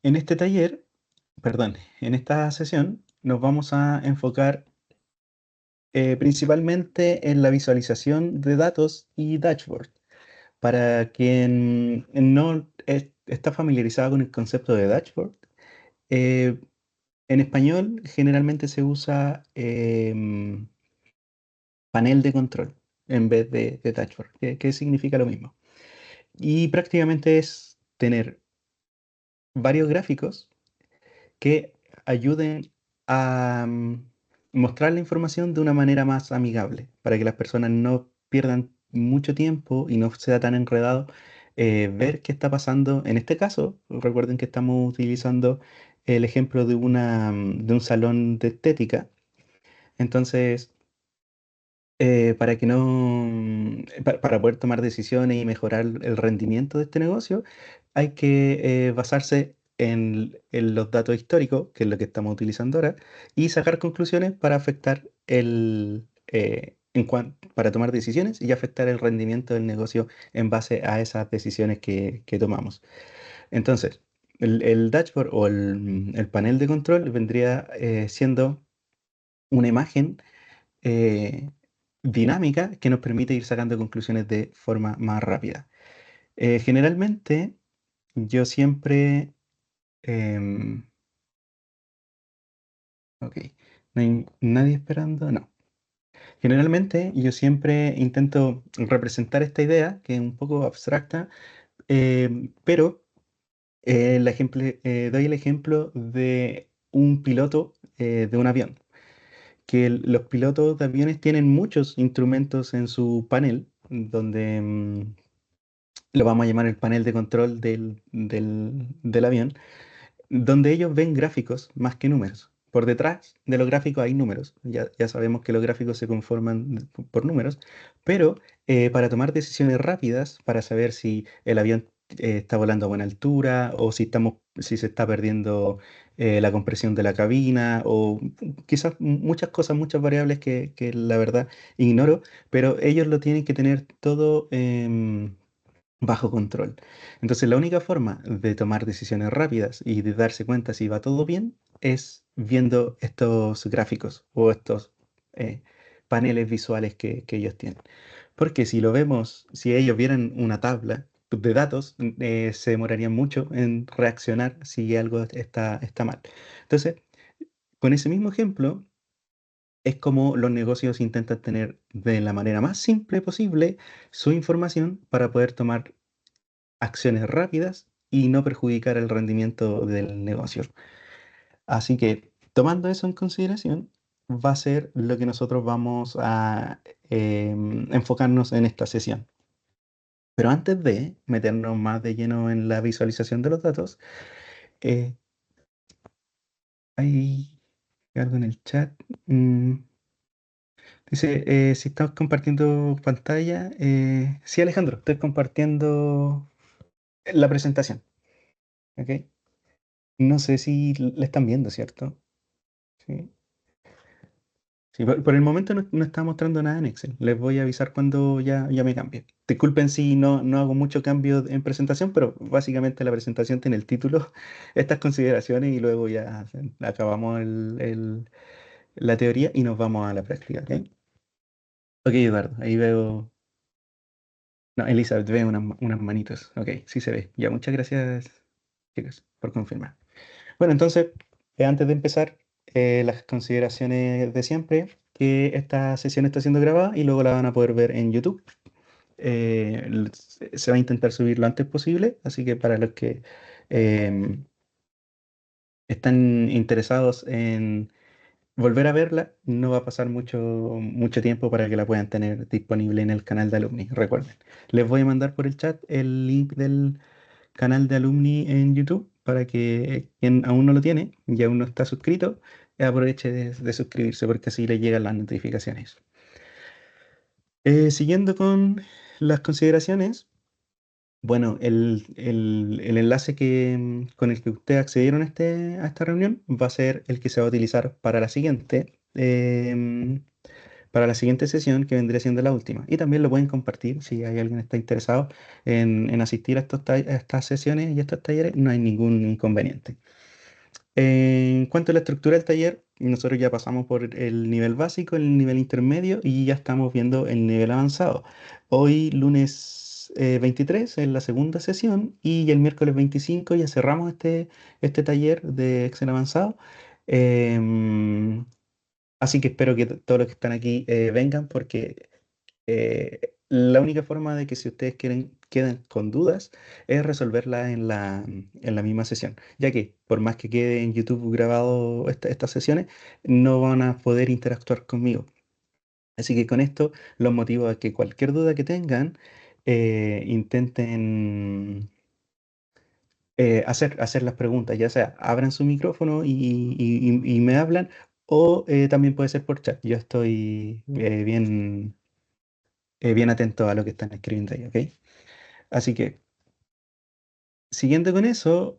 En este taller, perdón, en esta sesión nos vamos a enfocar principalmente en la visualización de datos y dashboard. Para quien no está familiarizado con el concepto de dashboard, eh, en español generalmente se usa panel de control en vez de dashboard, que significa lo mismo. Y prácticamente es tener varios gráficos que ayuden a mostrar la información de una manera más amigable, para que las personas no pierdan mucho tiempo y no sea tan enredado ver qué está pasando. En este caso, recuerden que estamos utilizando el ejemplo de de un salón de estética. Entonces, para que no, para poder tomar decisiones y mejorar el rendimiento de este negocio, hay que basarse en los datos históricos, que es lo que estamos utilizando ahora, y sacar conclusiones para afectar para tomar decisiones y afectar el rendimiento del negocio en base a esas decisiones que tomamos. Entonces, el dashboard o el panel de control vendría siendo una imagen eh, dinámica que nos permite ir sacando conclusiones de forma más rápida. Generalmente, yo siempre... em, ok, ¿no hay nadie esperando? No. Generalmente, yo siempre intento representar esta idea, que es un poco abstracta, pero doy el ejemplo de un piloto de un avión. Los pilotos de aviones tienen muchos instrumentos en su panel, donde lo vamos a llamar el panel de control del avión, donde ellos ven gráficos más que números. Por detrás de los gráficos hay números. Ya sabemos que los gráficos se conforman por números, pero para tomar decisiones rápidas, para saber si el avión está volando a buena altura o si se está perdiendo la compresión de la cabina o quizás muchas cosas, muchas variables que la verdad ignoro, pero ellos lo tienen que tener todo bajo control. Entonces, la única forma de tomar decisiones rápidas y de darse cuenta si va todo bien es viendo estos gráficos o estos eh, paneles visuales que ellos tienen. Porque si lo vemos, si ellos vieran una tabla de datos, se demorarían mucho en reaccionar si algo está mal. Entonces, con ese mismo ejemplo, es como los negocios intentan tener de la manera más simple posible su información para poder tomar acciones rápidas y no perjudicar el rendimiento del negocio. Así que tomando eso en consideración, va a ser lo que nosotros vamos a enfocarnos en esta sesión. Pero antes de meternos más de lleno en la visualización de los datos, eh, hay algo en el chat. Mm, Dice, si estamos compartiendo pantalla. Sí, Alejandro, estoy compartiendo la presentación. ¿Ok? No sé si la están viendo, ¿cierto? Sí. Sí, por el momento no está mostrando nada en Excel. Les voy a avisar cuando ya me cambie. Disculpen si no hago mucho cambio en presentación, pero básicamente la presentación tiene el título, estas consideraciones y luego ya acabamos la teoría y nos vamos a la práctica, ¿ok? Ok, Eduardo, ahí veo... No, Elizabeth, veo unas manitos. Ok, sí se ve. Ya, muchas gracias, chicos, por confirmar. Bueno, entonces, antes de empezar, las consideraciones de siempre, que esta sesión está siendo grabada y luego la van a poder ver en YouTube. Se va a intentar subir lo antes posible, así que para los que em, están interesados en volver a verla, no va a pasar mucho tiempo para que la puedan tener disponible en el canal de Alumni. Recuerden, les voy a mandar por el chat el link del canal de Alumni en YouTube para que quien aún no lo tiene y aún no está suscrito, aproveche de suscribirse porque así le llegan las notificaciones. Siguiendo con las consideraciones, bueno, el enlace con el que ustedes accedieron a esta reunión va a ser el que se va a utilizar para la siguiente. para la siguiente sesión, que vendría siendo la última. Y también lo pueden compartir si hay alguien que está interesado en asistir a, a estas sesiones y a estos talleres, no hay ningún inconveniente. En cuanto a la estructura del taller, nosotros ya pasamos por el nivel básico, el nivel intermedio y ya estamos viendo el nivel avanzado. Hoy, lunes 23, es la segunda sesión y el miércoles 25 ya cerramos este taller de Excel avanzado. Em, Así que espero que todos los que están aquí vengan porque la única forma de que si ustedes quieren queden con dudas es resolverla en la misma sesión, ya que por más que quede en YouTube grabado estas sesiones, no van a poder interactuar conmigo. Así que con esto los motivo a que cualquier duda que tengan, intenten hacer las preguntas, ya sea abran su micrófono y me hablan, o también puede ser por chat. Yo estoy bien atento a lo que están escribiendo ahí, ¿ok? Así que, siguiendo con eso,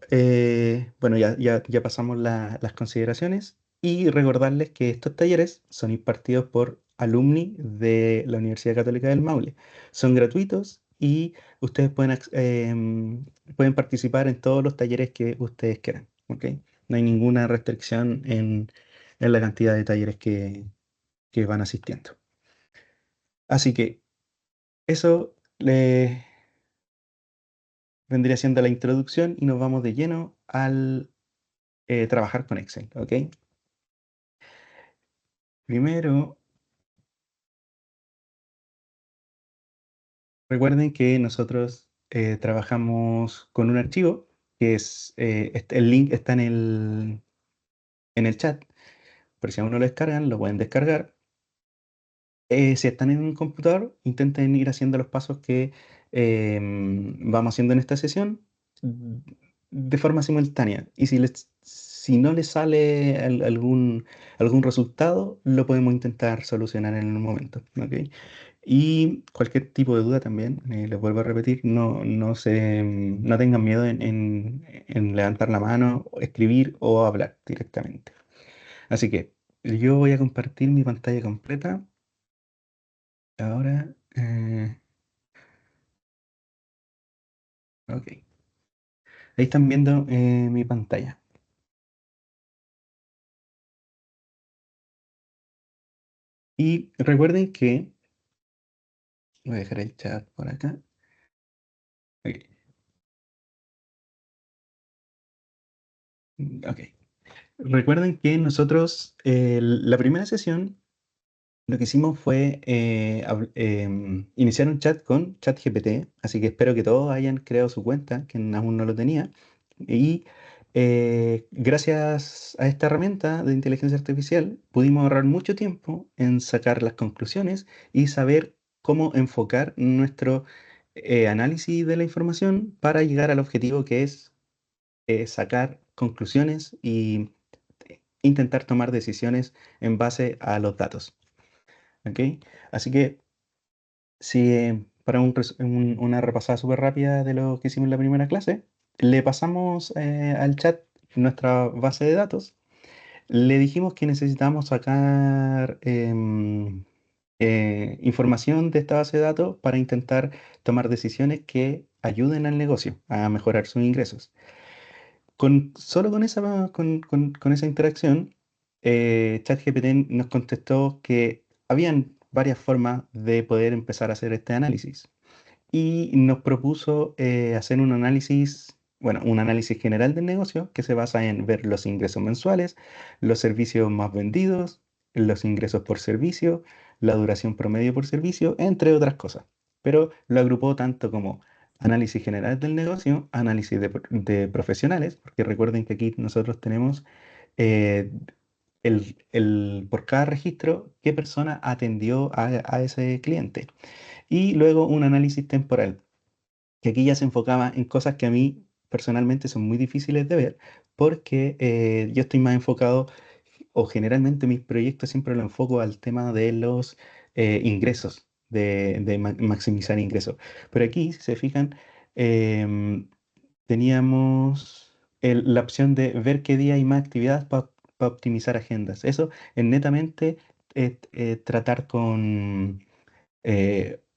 bueno, ya pasamos las consideraciones y recordarles que estos talleres son impartidos por alumni de la Universidad Católica del Maule. Son gratuitos y ustedes pueden participar en todos los talleres que ustedes quieran, ¿ok? No hay ninguna restricción en la cantidad de talleres que van asistiendo. Así que eso vendría siendo la introducción y nos vamos de lleno al trabajar con Excel, ¿ok? Primero, recuerden que nosotros trabajamos con un archivo que el link está en el chat, por si aún no lo descargan, lo pueden descargar. Si están en un computador, intenten ir haciendo los pasos que vamos haciendo en esta sesión mm, de forma simultánea. Y si no les sale algún resultado, lo podemos intentar solucionar en un momento, ¿ok? Y cualquier tipo de duda también, les vuelvo a repetir, no tengan miedo en levantar la mano, o escribir o hablar directamente. Así que yo voy a compartir mi pantalla completa. Ahora, ok. Ahí están viendo mi pantalla. Y recuerden que, voy a dejar el chat por acá. Ok, ok. Recuerden que nosotros, la primera sesión, lo que hicimos fue iniciar un chat con ChatGPT, así que espero que todos hayan creado su cuenta, quien aún no lo tenía. Y gracias a esta herramienta de inteligencia artificial pudimos ahorrar mucho tiempo en sacar las conclusiones y saber cómo enfocar nuestro análisis de la información para llegar al objetivo que es sacar conclusiones y intentar tomar decisiones en base a los datos. ¿Ok? Así que si para una repasada súper rápida de lo que hicimos en la primera clase, le pasamos al chat nuestra base de datos, le dijimos que necesitamos sacar información de esta base de datos para intentar tomar decisiones que ayuden al negocio a mejorar sus ingresos. Solo con esa interacción, ChatGPT nos contestó que habían varias formas de poder empezar a hacer este análisis y nos propuso hacer un análisis, bueno, un análisis general del negocio que se basa en ver los ingresos mensuales, los servicios más vendidos, los ingresos por servicio, la duración promedio por servicio, entre otras cosas. Pero lo agrupó tanto como análisis general del negocio, análisis de profesionales, porque recuerden que aquí nosotros tenemos eh, por cada registro qué persona atendió a ese cliente. Y luego un análisis temporal, que aquí ya se enfocaba en cosas que a mí personalmente son muy difíciles de ver, porque yo estoy más enfocado, o generalmente mis proyectos siempre lo enfoco al tema de los ingresos, de maximizar ingresos. Pero aquí, si se fijan, em, teníamos la opción de ver qué día hay más actividades para optimizar agendas. Eso es netamente tratar con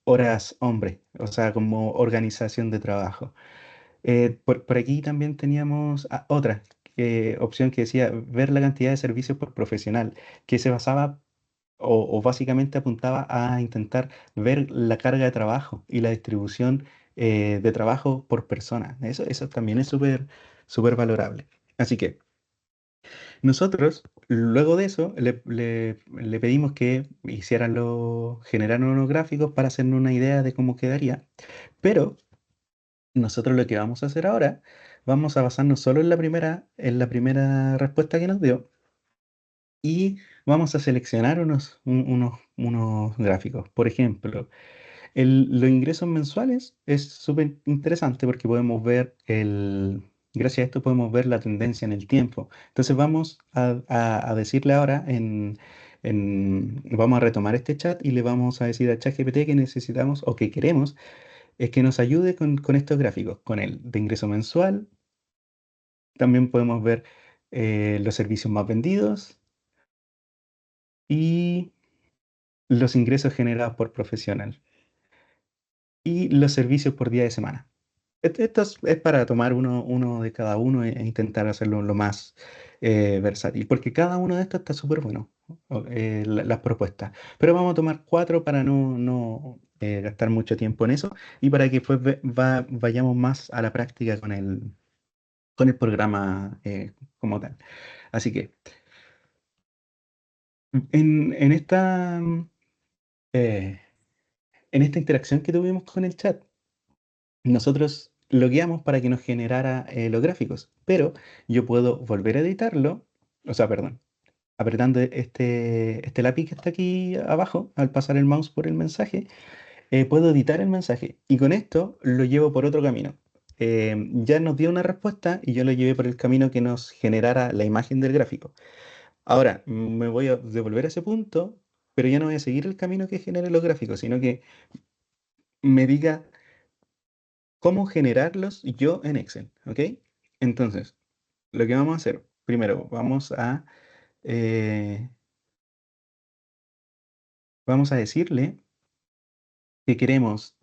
horas hombre, o sea, como organización de trabajo. Por aquí también teníamos otra opción que decía ver la cantidad de servicios por profesional, que se basaba o básicamente apuntaba a intentar ver la carga de trabajo y la distribución de trabajo por persona. Eso también es súper valorable. Así que nosotros, luego de eso, le pedimos que generaran unos gráficos para hacernos una idea de cómo quedaría, pero nosotros lo que vamos a hacer ahora, vamos a basarnos solo en la primera respuesta que nos dio y vamos a seleccionar unos gráficos. Por ejemplo, los ingresos mensuales es súper interesante porque gracias a esto podemos ver la tendencia en el tiempo. Entonces vamos a decirle ahora vamos a retomar este chat y le vamos a decir a ChatGPT que necesitamos o que queremos es que nos ayude con estos gráficos, con el de ingreso mensual. También podemos ver los servicios más vendidos y los ingresos generados por profesional y los servicios por día de semana. Esto es para tomar uno de cada uno e intentar hacerlo lo más versátil, porque cada uno de estos está súper bueno, las propuestas. Pero vamos a tomar cuatro para no gastar mucho tiempo en eso y para que después vayamos más a la práctica con el programa como tal. Así que en eh, en esta interacción que tuvimos con el chat, nosotros lo guiamos para que nos generara los gráficos, pero yo puedo volver a editarlo, o sea, perdón, apretando este lápiz que está aquí abajo, al pasar el mouse por el mensaje, puedo editar el mensaje y con esto lo llevo por otro camino. Ya nos dio una respuesta y yo lo llevé por el camino que nos generara la imagen del gráfico. Ahora, me voy a devolver a ese punto, pero ya no voy a seguir el camino que genere los gráficos, sino que me diga cómo generarlos yo en Excel, ¿ok? Entonces, lo que vamos a hacer, primero, eh, vamos a decirle que queremos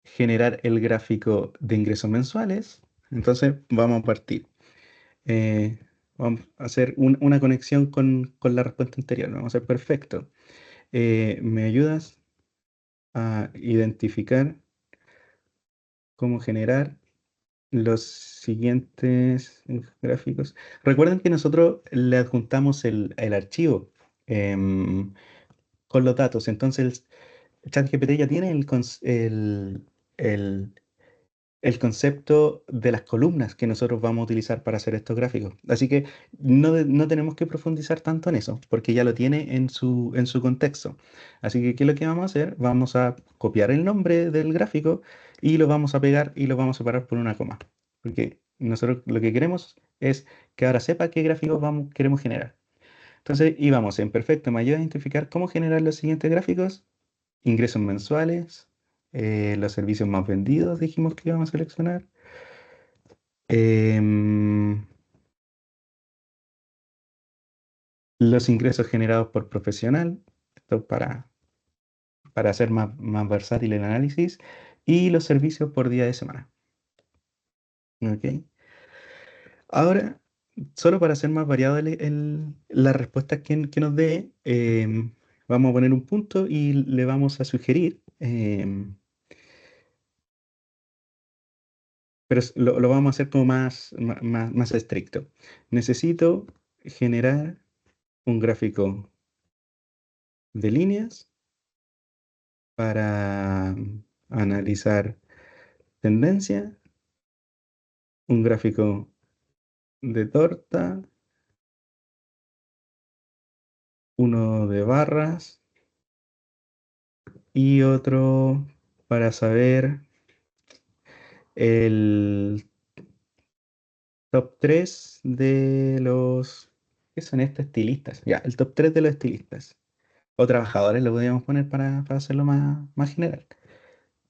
generar el gráfico de ingresos mensuales. Entonces, vamos a partir. eh, Vamos a hacer una conexión con la respuesta anterior. Vamos a hacer perfecto. ¿Me ayudas a identificar cómo generar los siguientes gráficos? Recuerden que nosotros le adjuntamos el archivo em, con los datos. Entonces, ChatGPT ya tiene el- el concepto de las columnas que nosotros vamos a utilizar para hacer estos gráficos. Así que no tenemos que profundizar tanto en eso, porque ya lo tiene en su contexto. Así que, ¿qué es lo que vamos a hacer? Vamos a copiar el nombre del gráfico y lo vamos a pegar y lo vamos a separar por una coma. Porque nosotros lo que queremos es que ahora sepa qué gráficos queremos generar. Entonces, y vamos en perfecto, me ayuda a identificar cómo generar los siguientes gráficos: ingresos mensuales, los servicios más vendidos, dijimos que íbamos a seleccionar, em, los ingresos generados por profesional, esto para hacer más versátil el análisis, y los servicios por día de semana. ¿Ok? Ahora, solo para hacer más variado las respuestas que nos dé, vamos a poner un punto y le vamos a sugerir, pero lo vamos a hacer como más estricto. Necesito generar un gráfico de líneas para analizar tendencia, un gráfico de torta, uno de barras y otro para saber el top 3 de los... ¿Qué son estos estilistas? Ya, el top 3 de los estilistas. O trabajadores lo podríamos poner para hacerlo más general.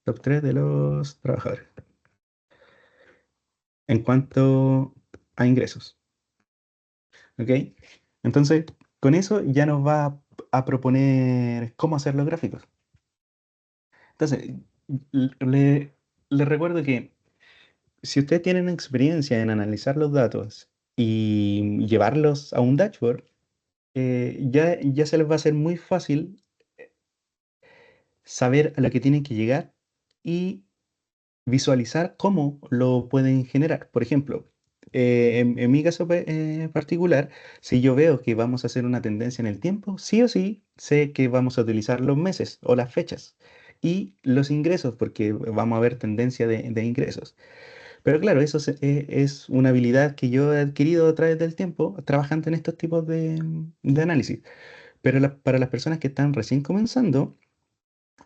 Top 3 de los trabajadores. En cuanto a ingresos. ¿Ok? Entonces, con eso ya nos va a proponer cómo hacer los gráficos. Entonces, le, le recuerdo que si ustedes tienen experiencia en analizar los datos y llevarlos a un dashboard, ya se les va a hacer muy fácil saber a lo que tienen que llegar y visualizar cómo lo pueden generar. Por ejemplo, en mi caso particular, si yo veo que vamos a hacer una tendencia en el tiempo, sí o sí sé que vamos a utilizar los meses o las fechas y los ingresos, porque vamos a ver tendencia de ingresos. Pero claro, es una habilidad que yo he adquirido a través del tiempo trabajando en estos tipos de análisis. Pero para las personas que están recién comenzando,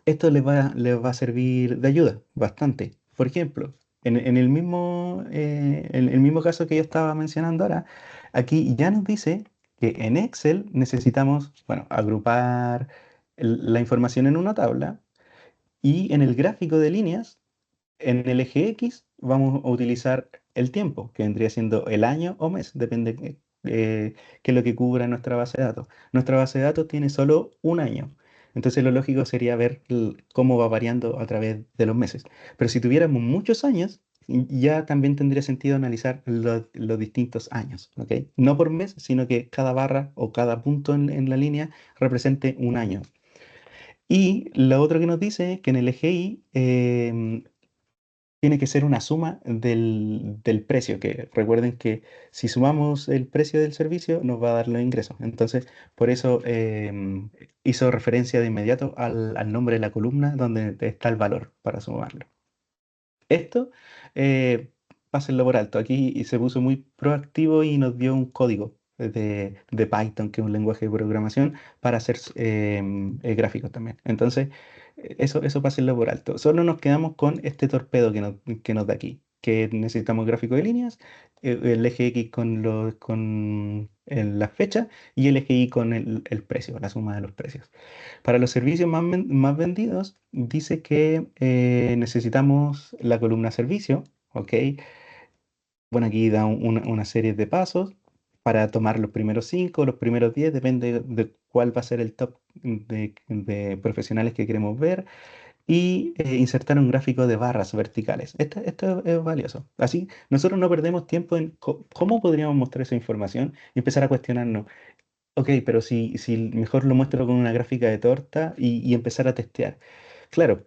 esto les va a servir de ayuda bastante. Por ejemplo, en el mismo caso que yo estaba mencionando ahora, aquí ya nos dice que en Excel necesitamos, bueno, agrupar la información en una tabla y en el gráfico de líneas en el eje X vamos a utilizar el tiempo, que vendría siendo el año o mes, depende qué es lo que cubra nuestra base de datos. Nuestra base de datos tiene solo un año, entonces lo lógico sería ver cómo va variando a través de los meses. Pero si tuviéramos muchos años, ya también tendría sentido analizar los distintos años, ¿ok? No por mes, sino que cada barra o cada punto en la línea represente un año. Y lo otro que nos dice es que en el eje Y tiene que ser una suma del precio, que recuerden que si sumamos el precio del servicio nos va a dar los ingresos. Entonces, por eso hizo referencia de inmediato al nombre de la columna donde está el valor para sumarlo. Esto, eh, pásenlo por alto. Aquí se puso muy proactivo y nos dio un código de Python, que es un lenguaje de programación, para hacer gráficos también. Entonces, eso pásenlo por alto. Solo nos quedamos con este torpedo que nos da aquí, que necesitamos gráfico de líneas, el eje X con la fecha y el eje Y con el precio, la suma de los precios. Para los servicios más vendidos, dice que necesitamos la columna servicio, ¿ok? Bueno, aquí da una serie de pasos para tomar los primeros 5, los primeros 10, depende de cuál va a ser el top de profesionales que queremos ver, y insertar un gráfico de barras verticales. Esto es valioso. Así, nosotros no perdemos tiempo en cómo podríamos mostrar esa información y empezar a cuestionarnos. Ok, pero si mejor lo muestro con una gráfica de torta y empezar a testear. Claro,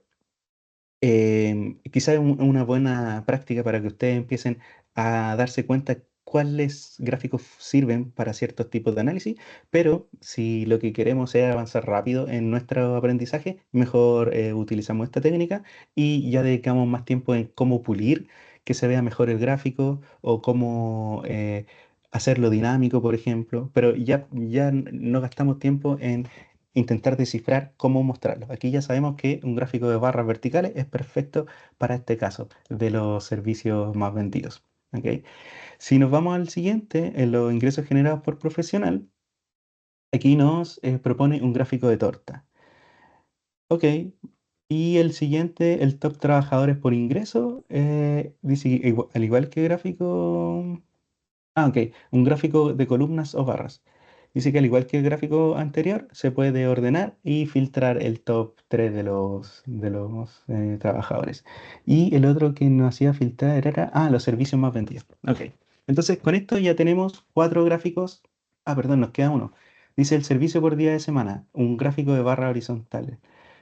quizás es una buena práctica para que ustedes empiecen a darse cuenta cuáles gráficos sirven para ciertos tipos de análisis, pero si lo que queremos es avanzar rápido en nuestro aprendizaje, mejor utilizamos esta técnica y ya dedicamos más tiempo en cómo pulir, que se vea mejor el gráfico o cómo hacerlo dinámico, por ejemplo, pero ya no gastamos tiempo en intentar descifrar cómo mostrarlo. Aquí ya sabemos que un gráfico de barras verticales es perfecto para este caso de los servicios más vendidos. ¿Ok? Si nos vamos al siguiente, en los ingresos generados por profesional, aquí nos propone un gráfico de torta. Ok. Y el siguiente, el top trabajadores por ingreso, dice al igual que gráfico. Ah, ok. Un gráfico de columnas o barras. Dice que al igual que el gráfico anterior, se puede ordenar y filtrar el top 3 de los trabajadores. Y el otro que nos hacía filtrar era, los servicios más vendidos. Ok. Entonces, con esto ya tenemos 4 gráficos. Ah, perdón, nos queda uno. Dice el servicio por día de semana, un gráfico de barra horizontales.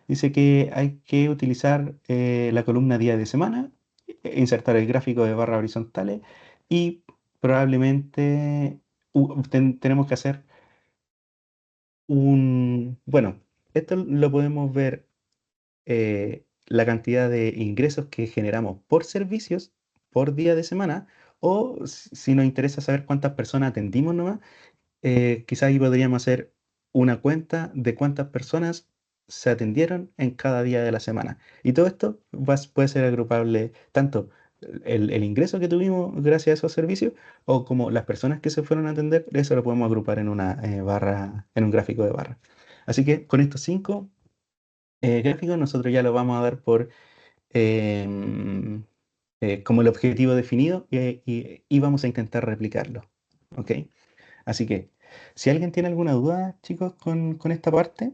Dice que hay que utilizar la columna día de semana, insertar el gráfico de barra horizontales y probablemente tenemos que hacer bueno, esto lo podemos ver, la cantidad de ingresos que generamos por servicios por día de semana, o si nos interesa saber cuántas personas atendimos nomás, quizás ahí podríamos hacer una cuenta de cuántas personas se atendieron en cada día de la semana. Y todo esto puede ser agrupable tanto el ingreso que tuvimos gracias a esos servicios o como las personas que se fueron a atender, eso lo podemos agrupar en una barra, en un gráfico de barra. Así que con estos 5 gráficos nosotros ya lo vamos a dar por em, como el objetivo definido y vamos a intentar replicarlo. ¿Ok? Así que Si alguien tiene alguna duda, chicos, con esta parte,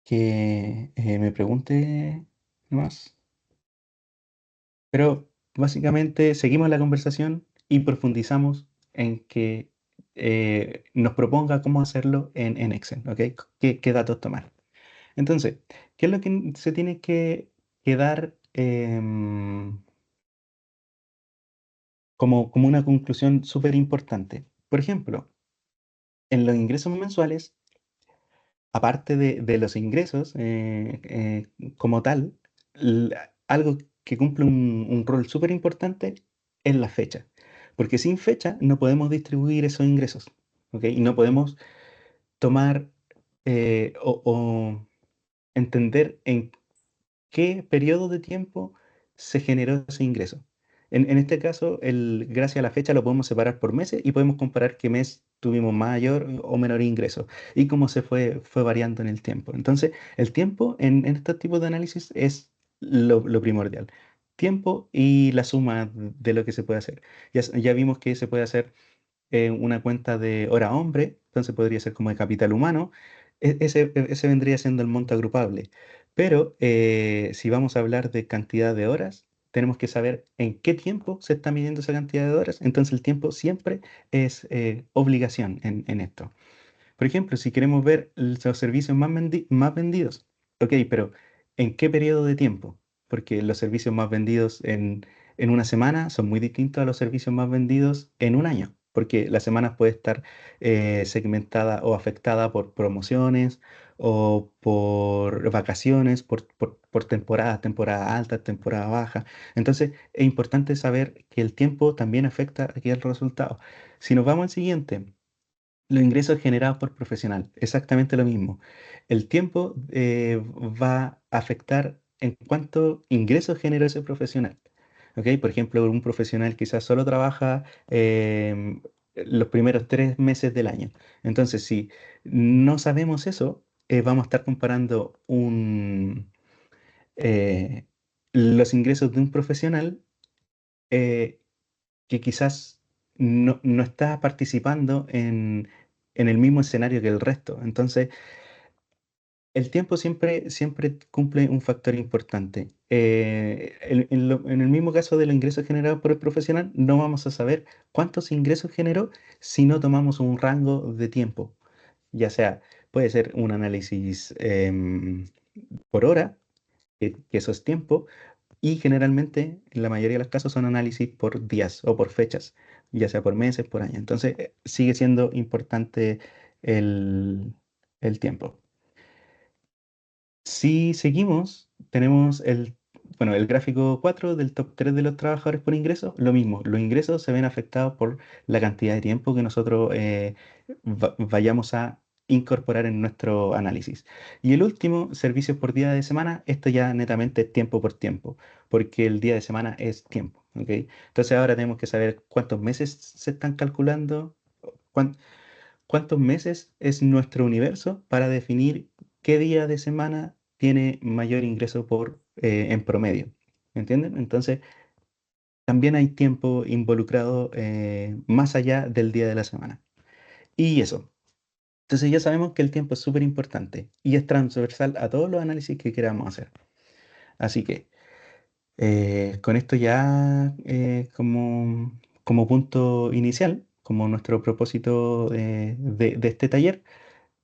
que me pregunte más. Pero básicamente seguimos la conversación y profundizamos en que nos proponga cómo hacerlo en Excel, ¿ok? ¿Qué datos tomar? Entonces, ¿qué es lo que se tiene que dar como una conclusión súper importante? Por ejemplo, en los ingresos mensuales, aparte de los ingresos como tal, algo que cumple un rol súper importante es la fecha. Porque sin fecha no podemos distribuir esos ingresos, ¿ok? Y no podemos tomar o entender en qué periodo de tiempo se generó ese ingreso. En este caso, gracias a la fecha lo podemos separar por meses y podemos comparar qué mes tuvimos mayor o menor ingreso y cómo fue variando en el tiempo. Entonces, el tiempo en estos tipos de análisis es lo primordial. Tiempo y la suma de lo que se puede hacer. Ya vimos que se puede hacer una cuenta de hora hombre, entonces podría ser como de capital humano, ese vendría siendo el monto agrupable. Pero si vamos a hablar de cantidad de horas, tenemos que saber en qué tiempo se está midiendo esa cantidad de horas, entonces el tiempo siempre es obligación en esto. Por ejemplo, si queremos ver los servicios más vendidos, ok, pero ¿en qué periodo de tiempo? Porque los servicios más vendidos en una semana son muy distintos a los servicios más vendidos en un año, porque la semana puede estar segmentada o afectada por promociones o por vacaciones, por temporadas, temporada alta, temporada baja. Entonces, es importante saber que el tiempo también afecta aquí al resultado. Si nos vamos al siguiente. Los ingresos generados por profesional, exactamente lo mismo. El tiempo va a afectar en cuánto ingresos generó ese profesional. ¿Ok? Por ejemplo, un profesional quizás solo trabaja los primeros 3 meses del año. Entonces, si no sabemos eso, vamos a estar comparando eh, los ingresos de un profesional eh, que quizás no está participando en el mismo escenario que el resto. Entonces, el tiempo siempre cumple un factor importante. En el mismo caso de los ingresos generados por el profesional, no vamos a saber cuántos ingresos generó si no tomamos un rango de tiempo. Ya sea, puede ser un análisis por hora, que eso es tiempo, y generalmente, en la mayoría de los casos, son análisis por días o por fechas, ya sea por meses, por año. Entonces, sigue siendo importante el, el tiempo. Si seguimos, tenemos bueno, el gráfico 4 del top 3 de los trabajadores por ingreso, lo mismo, los ingresos se ven afectados por la cantidad de tiempo que nosotros vayamos a incorporar en nuestro análisis. Y el último, servicios por día de semana, esto ya netamente es tiempo por tiempo, porque el día de semana es tiempo, ¿ok? Entonces ahora tenemos que saber cuántos meses se están calculando, cuántos meses es nuestro universo para definir qué día de semana tiene mayor ingreso en promedio. ¿Me entienden? Entonces, también hay tiempo involucrado más allá del día de la semana. Y eso. Entonces ya sabemos que el tiempo es súper importante y es transversal a todos los análisis que queramos hacer. Así que con esto ya como punto inicial, como nuestro propósito de este taller,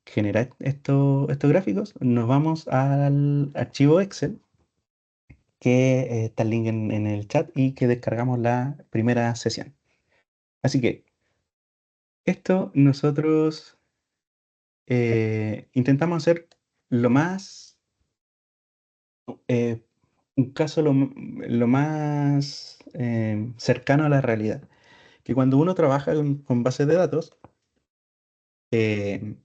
generar estos gráficos, nos vamos al archivo Excel, que está el link en el chat y que descargamos la primera sesión. Así que esto nosotros intentamos hacer lo más, eh, un caso lo más cercano a la realidad. Que cuando uno trabaja con bases de datos, eh,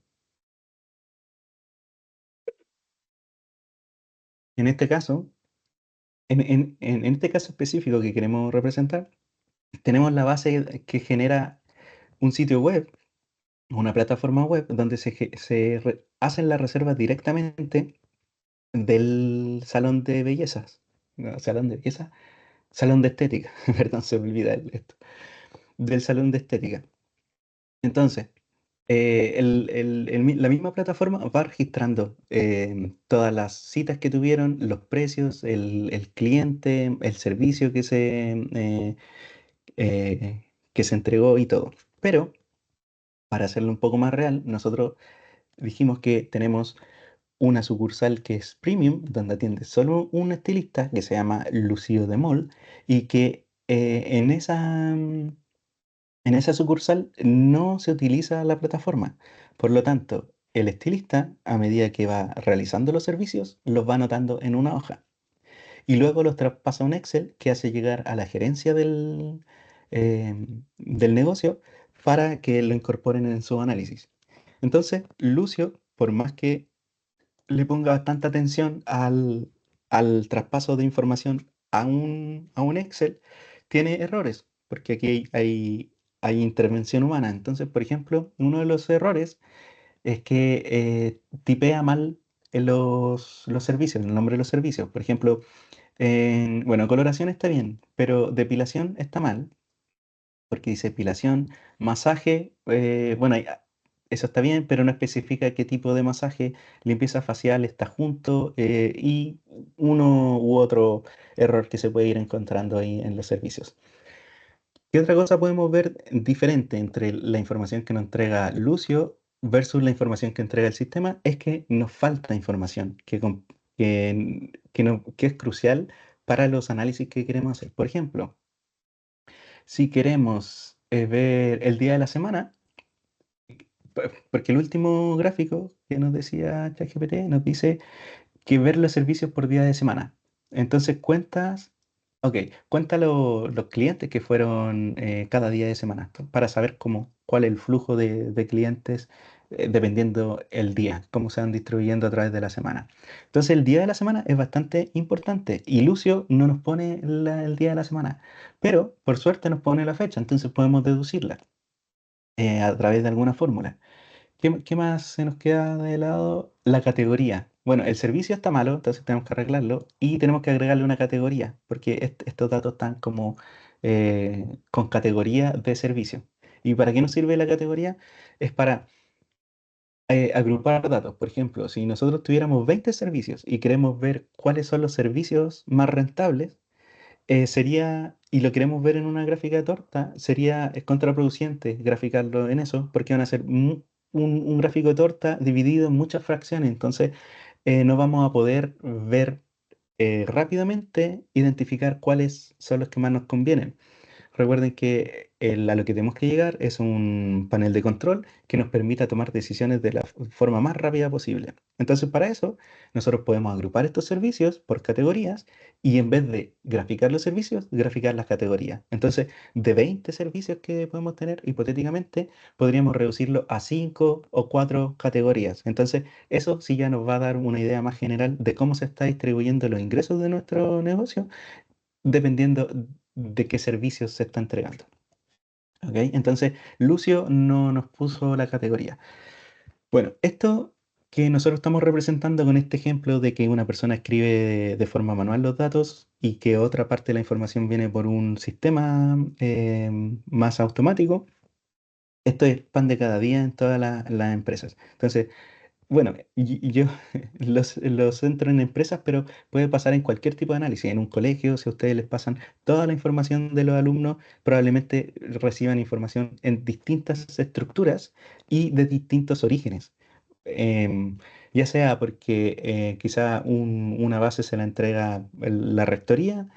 en este caso, en este caso específico que queremos representar, tenemos la base que genera un sitio web, una plataforma web donde hacen las reservas directamente del salón de bellezas. No, salón de belleza, salón de estética, perdón, se me olvida esto. Del salón de estética. Entonces, la misma plataforma va registrando todas las citas que tuvieron, los precios, el cliente, el servicio que se entregó y todo. Pero para hacerlo un poco más real, nosotros dijimos que tenemos una sucursal que es premium, donde atiende solo un estilista que se llama Lucio de Mall y que en esa sucursal no se utiliza la plataforma. Por lo tanto, el estilista, a medida que va realizando los servicios, los va anotando en una hoja y luego los traspasa a un Excel que hace llegar a la gerencia del negocio para que lo incorporen en su análisis. Entonces, Lucio, por más que le ponga bastante atención al traspaso de información a un Excel, tiene errores, porque aquí hay intervención humana. Entonces, por ejemplo, uno de los errores es que tipea mal los servicios, el nombre de los servicios. Por ejemplo, bueno, coloración está bien, pero depilación está mal porque dice depilación, masaje, bueno, eso está bien, pero no especifica qué tipo de masaje, limpieza facial está junto y uno u otro error que se puede ir encontrando ahí en los servicios. ¿Qué otra cosa podemos ver diferente entre la información que nos entrega Lucio versus la información que entrega el sistema? Es que nos falta información que es crucial para los análisis que queremos hacer. Por ejemplo, si queremos ver el día de la semana, porque el último gráfico que nos decía ChatGPT nos dice que ver los servicios por día de semana. Entonces ok, cuenta los clientes que fueron cada día de semana para saber cuál es el flujo de clientes dependiendo el día, cómo se van distribuyendo a través de la semana. Entonces el día de la semana es bastante importante y Lucio no nos pone el día de la semana, pero por suerte nos pone la fecha, entonces podemos deducirla a través de alguna fórmula. ¿Qué más se nos queda de lado? La categoría. Bueno, el servicio está malo, entonces tenemos que arreglarlo y tenemos que agregarle una categoría, porque estos datos están como con categoría de servicio. ¿Y para qué nos sirve la categoría? Es para agrupar datos. Por ejemplo, si nosotros tuviéramos 20 servicios y queremos ver cuáles son los servicios más rentables, y lo queremos ver en una gráfica de torta, es contraproducente graficarlo en eso, porque van a ser un gráfico de torta dividido en muchas fracciones, entonces no vamos a poder ver rápidamente, identificar cuáles son los que más nos convienen. Recuerden que a lo que tenemos que llegar es un panel de control que nos permita tomar decisiones de la forma más rápida posible. Entonces, para eso, nosotros podemos agrupar estos servicios por categorías y en vez de graficar los servicios, graficar las categorías. Entonces, de 20 servicios que podemos tener, hipotéticamente, podríamos reducirlo a 5 o 4 categorías. Entonces, eso sí ya nos va a dar una idea más general de cómo se está distribuyendo los ingresos de nuestro negocio dependiendo de qué servicios se está entregando. ¿Ok? Entonces, Lucio no nos puso la categoría. Bueno, esto que nosotros estamos representando con este ejemplo de que una persona escribe de forma manual los datos y que otra parte de la información viene por un sistema más automático, esto es pan de cada día en todas las empresas. Entonces, bueno, y yo los centro en empresas, pero puede pasar en cualquier tipo de análisis. En un colegio, si a ustedes les pasan toda la información de los alumnos, probablemente reciban información en distintas estructuras y de distintos orígenes. Em, ya sea porque quizá una base se la entrega la rectoría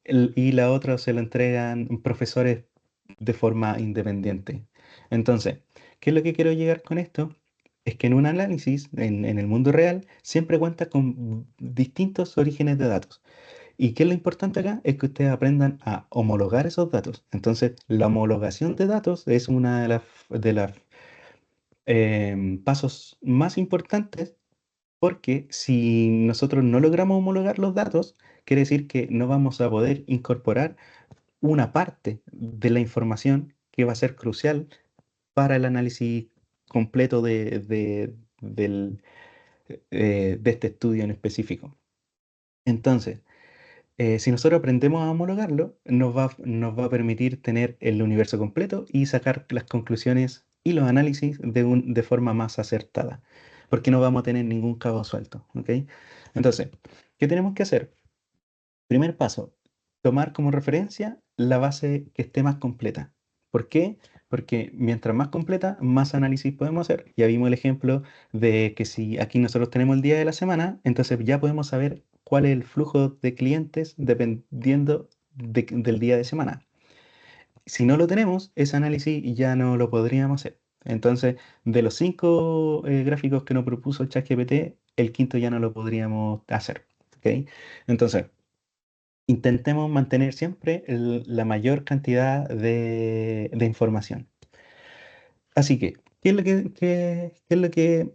y la otra se la entregan profesores de forma independiente. Entonces, ¿qué es lo que quiero llegar con esto? Es que en un análisis, en el mundo real, siempre cuenta con distintos orígenes de datos. ¿Y qué es lo importante acá? Es que ustedes aprendan a homologar esos datos. Entonces, la homologación de datos es una de las pasos más importantes porque si nosotros no logramos homologar los datos, quiere decir que no vamos a poder incorporar una parte de la información que va a ser crucial para el análisis completo de este estudio en específico. Entonces, si nosotros aprendemos a homologarlo, nos va a permitir tener el universo completo y sacar las conclusiones y los análisis de forma más acertada, porque no vamos a tener ningún cabo suelto, ¿ok? Entonces, ¿qué tenemos que hacer? Primer paso, tomar como referencia la base que esté más completa. ¿Por qué? Porque mientras más completa, más análisis podemos hacer. Ya vimos el ejemplo de que si aquí nosotros tenemos el día de la semana, entonces ya podemos saber cuál es el flujo de clientes dependiendo del día de semana. Si no lo tenemos, ese análisis ya no lo podríamos hacer. Entonces, de los cinco gráficos que nos propuso ChatGPT, el quinto ya no lo podríamos hacer. ¿Ok? Entonces, intentemos mantener siempre la mayor cantidad de información. Así que, ¿qué es lo que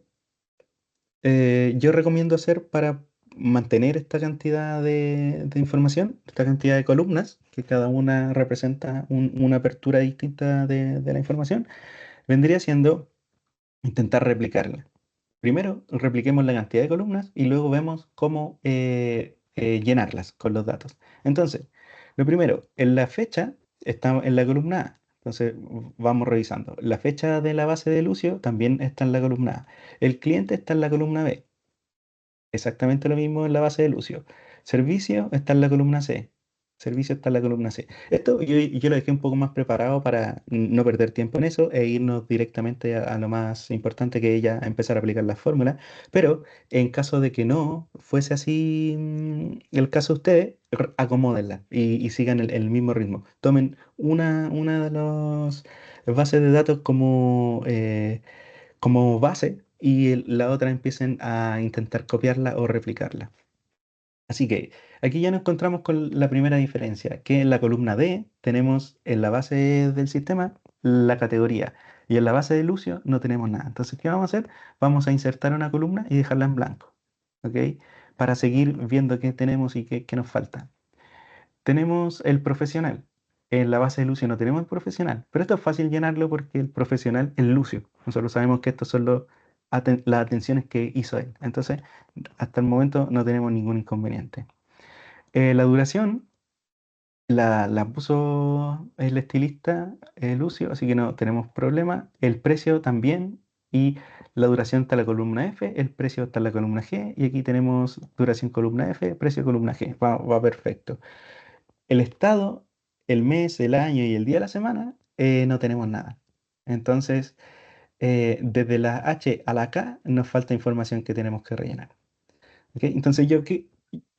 yo recomiendo hacer para mantener esta cantidad de información, esta cantidad de columnas, que cada una representa una apertura distinta de la información? Vendría siendo intentar replicarla. Primero, repliquemos la cantidad de columnas y luego vemos cómo llenarlas con los datos. Entonces, lo primero, en la fecha está en la columna A. Entonces, vamos revisando. La fecha de la base de Lucio también está en la columna A. El cliente está en la columna B. Exactamente lo mismo en la base de Lucio. Servicio está en la columna C. Servicio está en la columna C. Esto yo lo dejé un poco más preparado para no perder tiempo en eso e irnos directamente a lo más importante que ella empezar a aplicar las fórmulas. Pero en caso de que no fuese así el caso de ustedes, acomódenla y sigan el mismo ritmo. Tomen una de las bases de datos como base y la otra empiecen a intentar copiarla o replicarla. Así que aquí ya nos encontramos con la primera diferencia, que en la columna D tenemos en la base del sistema la categoría y en la base de Lucio no tenemos nada. Entonces, ¿qué vamos a hacer? Vamos a insertar una columna y dejarla en blanco, ¿ok? Para seguir viendo qué tenemos y qué nos falta. Tenemos el profesional. En la base de Lucio no tenemos el profesional, pero esto es fácil llenarlo porque el profesional es Lucio. Nosotros sabemos que estos son las atenciones que hizo él. Entonces, hasta el momento no tenemos ningún inconveniente. La duración la puso el estilista Lucio, así que no tenemos problema. El precio también. Y la duración está en la columna F, el precio está en la columna G, y aquí tenemos duración columna F, precio columna G. Va perfecto. El estado, el mes, el año y el día de la semana, no tenemos nada. Entonces, desde la H a la K nos falta información que tenemos que rellenar. ¿Ok? Entonces,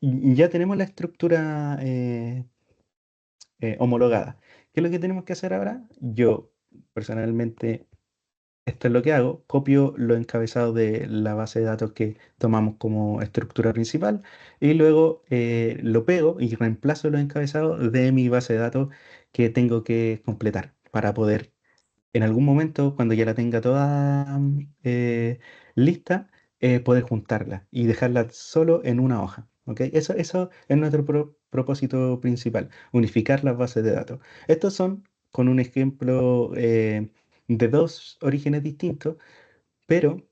ya tenemos la estructura homologada. ¿Qué es lo que tenemos que hacer ahora? Yo, personalmente, esto es lo que hago, copio los encabezados de la base de datos que tomamos como estructura principal y luego lo pego y reemplazo los encabezados de mi base de datos que tengo que completar para poder en algún momento, cuando ya la tenga toda lista, poder juntarla y dejarla solo en una hoja. ¿Ok? Eso es nuestro propósito principal, unificar las bases de datos. Estos son, con un ejemplo de dos orígenes distintos, pero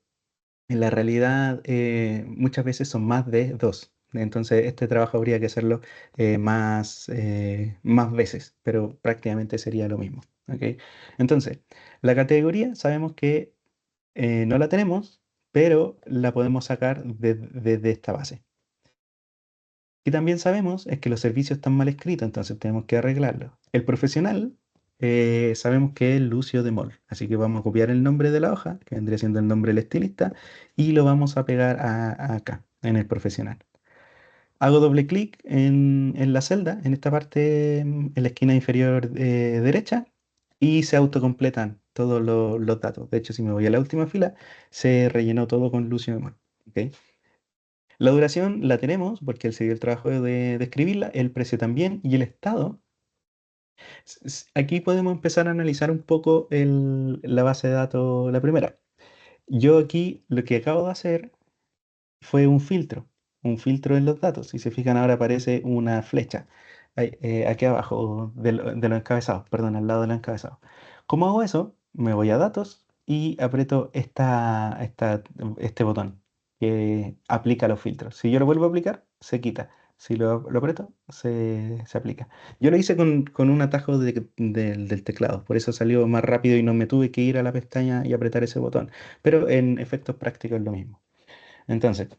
en la realidad muchas veces son más de dos. Entonces, este trabajo habría que hacerlo más veces, pero prácticamente sería lo mismo. ¿Ok? Entonces, la categoría sabemos que no la tenemos, pero la podemos sacar de esta base. Y también sabemos es que los servicios están mal escritos, entonces tenemos que arreglarlo. El profesional sabemos que es Lucio de Mol, así que vamos a copiar el nombre de la hoja, que vendría siendo el nombre del estilista, y lo vamos a pegar acá, en el profesional. Hago doble clic en la celda, en esta parte, en la esquina inferior derecha, y se autocompletan todos los datos. De hecho, si me voy a la última fila, se rellenó todo con Lucio de Mol. ¿Ok? La duración la tenemos porque él se dio el trabajo de escribirla, el precio también y el estado. Aquí podemos empezar a analizar un poco la base de datos, la primera. Yo aquí lo que acabo de hacer fue un filtro en los datos. Si se fijan ahora aparece una flecha aquí abajo de los encabezados, perdón, al lado de los encabezados. ¿Cómo hago eso? Me voy a datos y aprieto este botón que aplica los filtros. Si yo lo vuelvo a aplicar, se quita. Si lo aprieto, se aplica. Yo lo hice con un atajo del teclado, por eso salió más rápido y no me tuve que ir a la pestaña y apretar ese botón. Pero en efectos prácticos es lo mismo. Entonces, ¿qué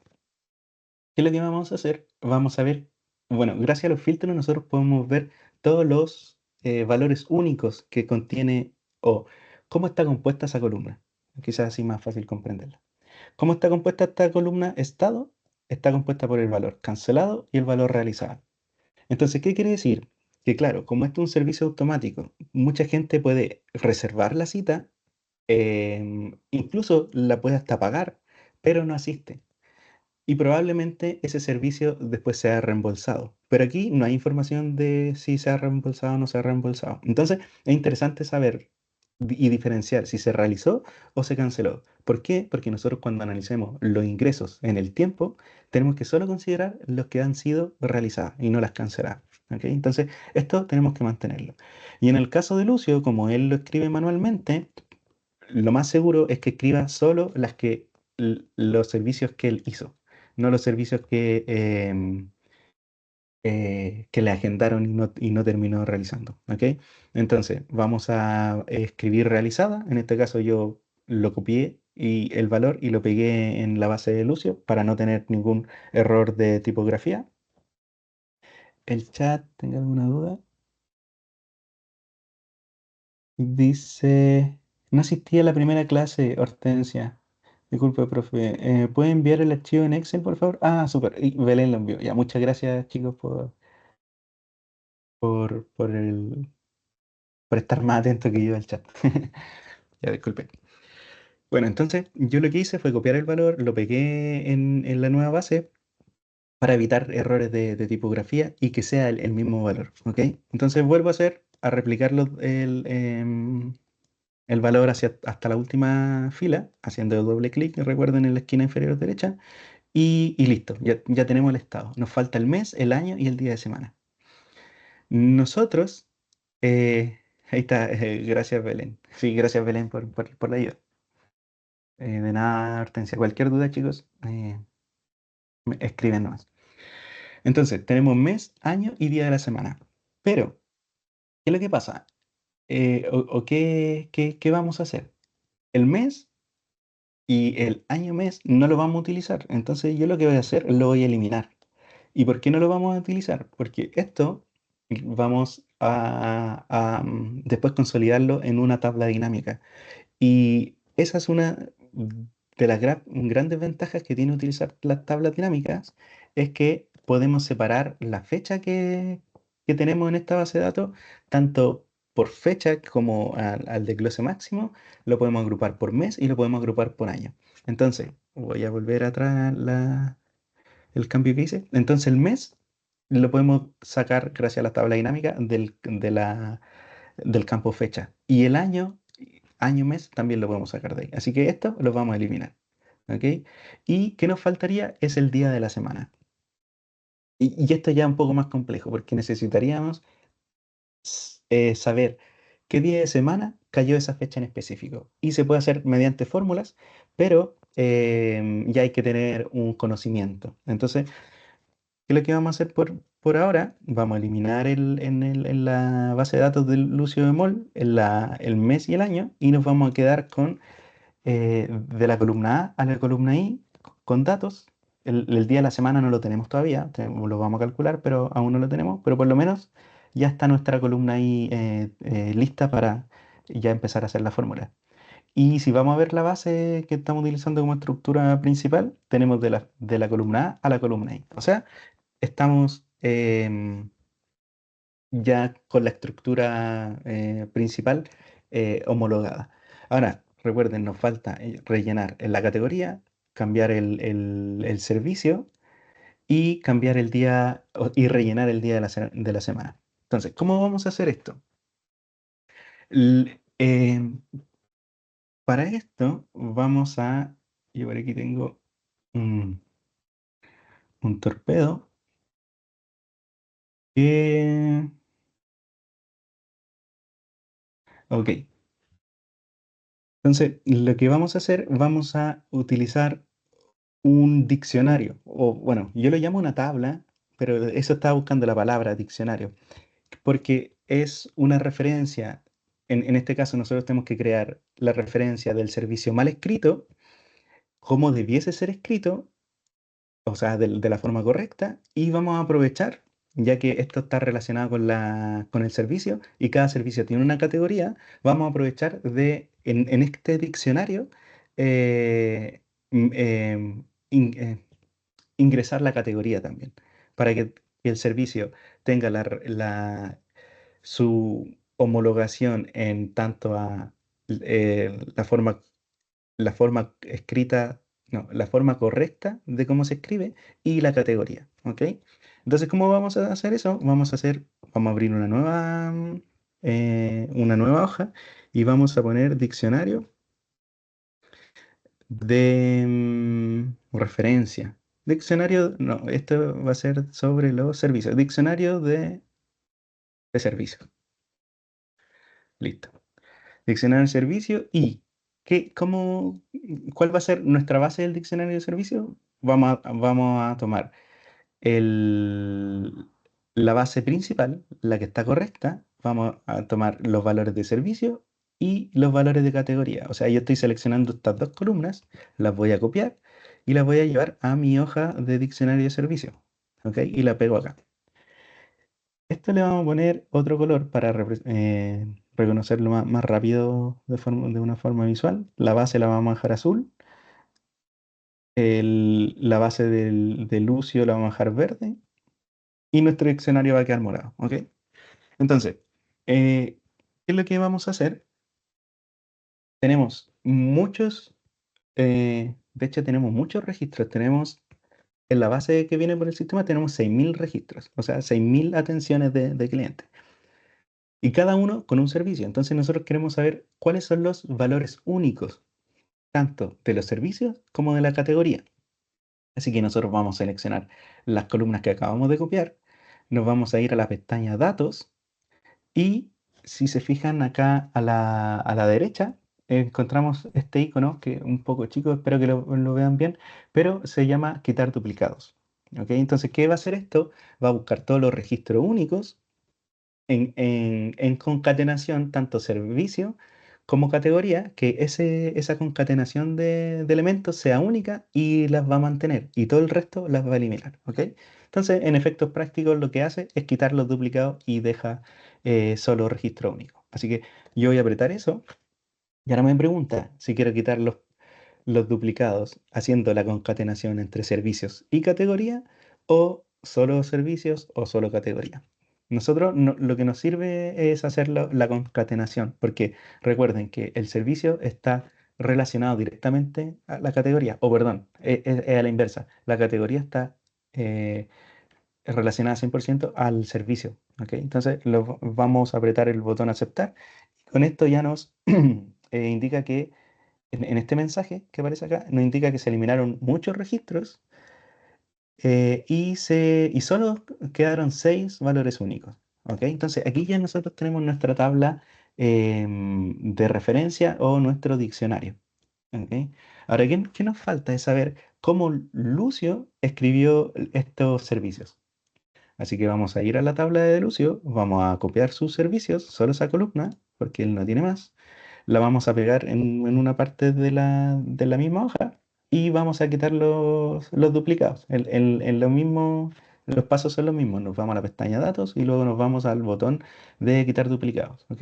es lo que vamos a hacer? Vamos a ver, bueno, gracias a los filtros nosotros podemos ver todos los valores únicos que contiene o cómo está compuesta esa columna. Quizás así más fácil comprenderla. ¿Cómo está compuesta esta columna estado? Está compuesta por el valor cancelado y el valor realizado. Entonces, ¿qué quiere decir? Que claro, como esto es un servicio automático, mucha gente puede reservar la cita, incluso la puede hasta pagar, pero no asiste. Y probablemente ese servicio después sea reembolsado. Pero aquí no hay información de si se ha reembolsado o no se ha reembolsado. Entonces, es interesante saber y diferenciar si se realizó o se canceló. ¿Por qué? Porque nosotros cuando analicemos los ingresos en el tiempo, tenemos que solo considerar los que han sido realizados y no las canceladas. ¿Ok? Entonces, esto tenemos que mantenerlo. Y en el caso de Lucio, como él lo escribe manualmente, lo más seguro es que escriba solo los servicios que él hizo, no los servicios que le agendaron y no terminó realizando. ¿Ok? Entonces, vamos a escribir realizada. En este caso yo lo copié y el valor y lo pegué en la base de Lucio para no tener ningún error de tipografía. ¿El chat tenga alguna duda? Dice, no asistí a la primera clase, Hortensia. Disculpe, profe. ¿Puede enviar el archivo en Excel, por favor? Ah, súper. Y Belén lo envió. Ya, muchas gracias, chicos, por, por, el, por estar más atento que yo al chat. Ya, disculpe. Bueno, entonces yo lo que hice fue copiar el valor, lo pegué en la nueva base para evitar errores de tipografía y que sea el mismo valor. ¿Ok? Entonces vuelvo a hacer, a replicarlo el valor hasta la última fila, haciendo doble clic, recuerden, en la esquina inferior derecha, y listo, ya tenemos el estado. Nos falta el mes, el año y el día de semana. Nosotros, ahí está, gracias Belén. Sí, gracias Belén por la ayuda. De nada, Hortensia. Cualquier duda, chicos, me escriben nomás. Entonces, tenemos mes, año y día de la semana. Pero, ¿qué es lo que pasa? O qué vamos a hacer? El mes y el año mes no lo vamos a utilizar. Entonces yo lo que voy a hacer lo voy a eliminar. ¿Y por qué no lo vamos a utilizar? Porque esto vamos a después consolidarlo en una tabla dinámica. Y esa es una de las grandes ventajas que tiene utilizar las tablas dinámicas, es que podemos separar la fecha que tenemos en esta base de datos, tanto por fecha como al desglose máximo, lo podemos agrupar por mes y lo podemos agrupar por año. Entonces, voy a volver atrás el cambio que hice. Entonces, el mes lo podemos sacar gracias a la tabla dinámica del campo fecha. Y el año, año, mes, también lo podemos sacar de ahí. Así que esto lo vamos a eliminar. ¿Ok? Y qué nos faltaría es el día de la semana. Y esto ya es un poco más complejo porque necesitaríamos saber qué día de semana cayó esa fecha en específico. Y se puede hacer mediante fórmulas, pero ya hay que tener un conocimiento. Entonces, ¿qué es lo que vamos a hacer por ahora? Vamos a eliminar en la base de datos del Lucio Bemol el mes y el año y nos vamos a quedar con de la columna A a la columna I con datos. El día de la semana no lo tenemos todavía, lo vamos a calcular, pero aún no lo tenemos, pero por lo menos ya está nuestra columna I lista para ya empezar a hacer la fórmula. Y si vamos a ver la base que estamos utilizando como estructura principal, tenemos de la columna A a la columna I. O sea, estamos ya con la estructura principal homologada. Ahora, recuerden, nos falta rellenar en la categoría, cambiar el servicio y cambiar el día y rellenar el día de la semana. Entonces, ¿cómo vamos a hacer esto? L- em, para esto vamos yo por aquí tengo un, un torpedo que, ok, entonces lo que vamos a hacer, vamos a utilizar un diccionario, o bueno, yo lo llamo una tabla, pero eso estaba buscando la palabra diccionario, porque es una referencia. En este caso, nosotros tenemos que crear la referencia del servicio mal escrito, cómo debiese ser escrito, o sea, de la forma correcta, y vamos a aprovechar, ya que esto está relacionado con el servicio y cada servicio tiene una categoría, vamos a aprovechar en este diccionario, eh, mm, in- eh, ingresar la categoría también, para que el servicio tenga su homologación en tanto a la forma escrita, no, la forma correcta de cómo se escribe y la categoría, ¿ok? Entonces, ¿cómo vamos a hacer eso? Vamos a abrir una nueva hoja y vamos a poner diccionario de referencia. Diccionario, no, esto va a ser sobre los servicios. Diccionario de servicios. Listo. Diccionario de servicio y ¿cuál va a ser nuestra base del diccionario de servicio? Vamos a tomar el- la base principal, la que está correcta, vamos a tomar los valores de servicio y los valores de categoría. O sea, yo estoy seleccionando estas dos columnas, las voy a copiar y las voy a llevar a mi hoja de diccionario de servicio. ¿Ok? Y la pego acá. Esto le vamos a poner otro color para reconocerlo más rápido de una forma visual. La base la vamos a dejar azul. La base del Lucio la vamos a dejar verde. Y nuestro diccionario va a quedar morado. ¿Ok? Entonces, ¿qué es lo que vamos a hacer? Tenemos de hecho tenemos muchos registros. En la base que viene por el sistema tenemos 6.000 registros, o sea, 6.000 atenciones de clientes. Y cada uno con un servicio. Entonces nosotros queremos saber cuáles son los valores únicos, tanto de los servicios como de la categoría. Así que nosotros vamos a seleccionar las columnas que acabamos de copiar, nos vamos a ir a la pestaña Datos y si se fijan acá a la derecha, encontramos este icono que es un poco chico, espero que lo vean bien, pero se llama Quitar duplicados. ¿Ok? Entonces, ¿qué va a hacer esto? Va a buscar todos los registros únicos en concatenación, tanto servicio como categoría, que esa concatenación de elementos sea única y las va a mantener, y todo el resto las va a eliminar, ¿ok? Entonces, en efectos prácticos, lo que hace es quitar los duplicados y deja solo registro único. Así que yo voy a apretar eso, y ahora me pregunta si quiero quitar los duplicados haciendo la concatenación entre servicios y categoría o solo servicios o solo categoría. Nosotros lo que nos sirve es hacer la concatenación, porque recuerden que el servicio está relacionado directamente a la categoría, o perdón, es a la inversa. La categoría está eh, relacionada 100% al servicio. ¿Ok? Entonces vamos a apretar el botón aceptar. Con esto ya nos indica que en este mensaje que aparece acá, nos indica que se eliminaron muchos registros y solo quedaron 6 valores únicos. ¿Ok? Entonces aquí ya nosotros tenemos nuestra tabla de referencia o nuestro diccionario. ¿Ok? Ahora, ¿qué nos falta? Es saber cómo Lucio escribió estos servicios. Así que vamos a ir a la tabla de Lucio, vamos a copiar sus servicios, solo esa columna, porque él no tiene más. La vamos a pegar en una parte de la misma hoja y vamos a quitar los duplicados. Los pasos son los mismos. Nos vamos a la pestaña Datos y luego nos vamos al botón de quitar duplicados. ¿Ok?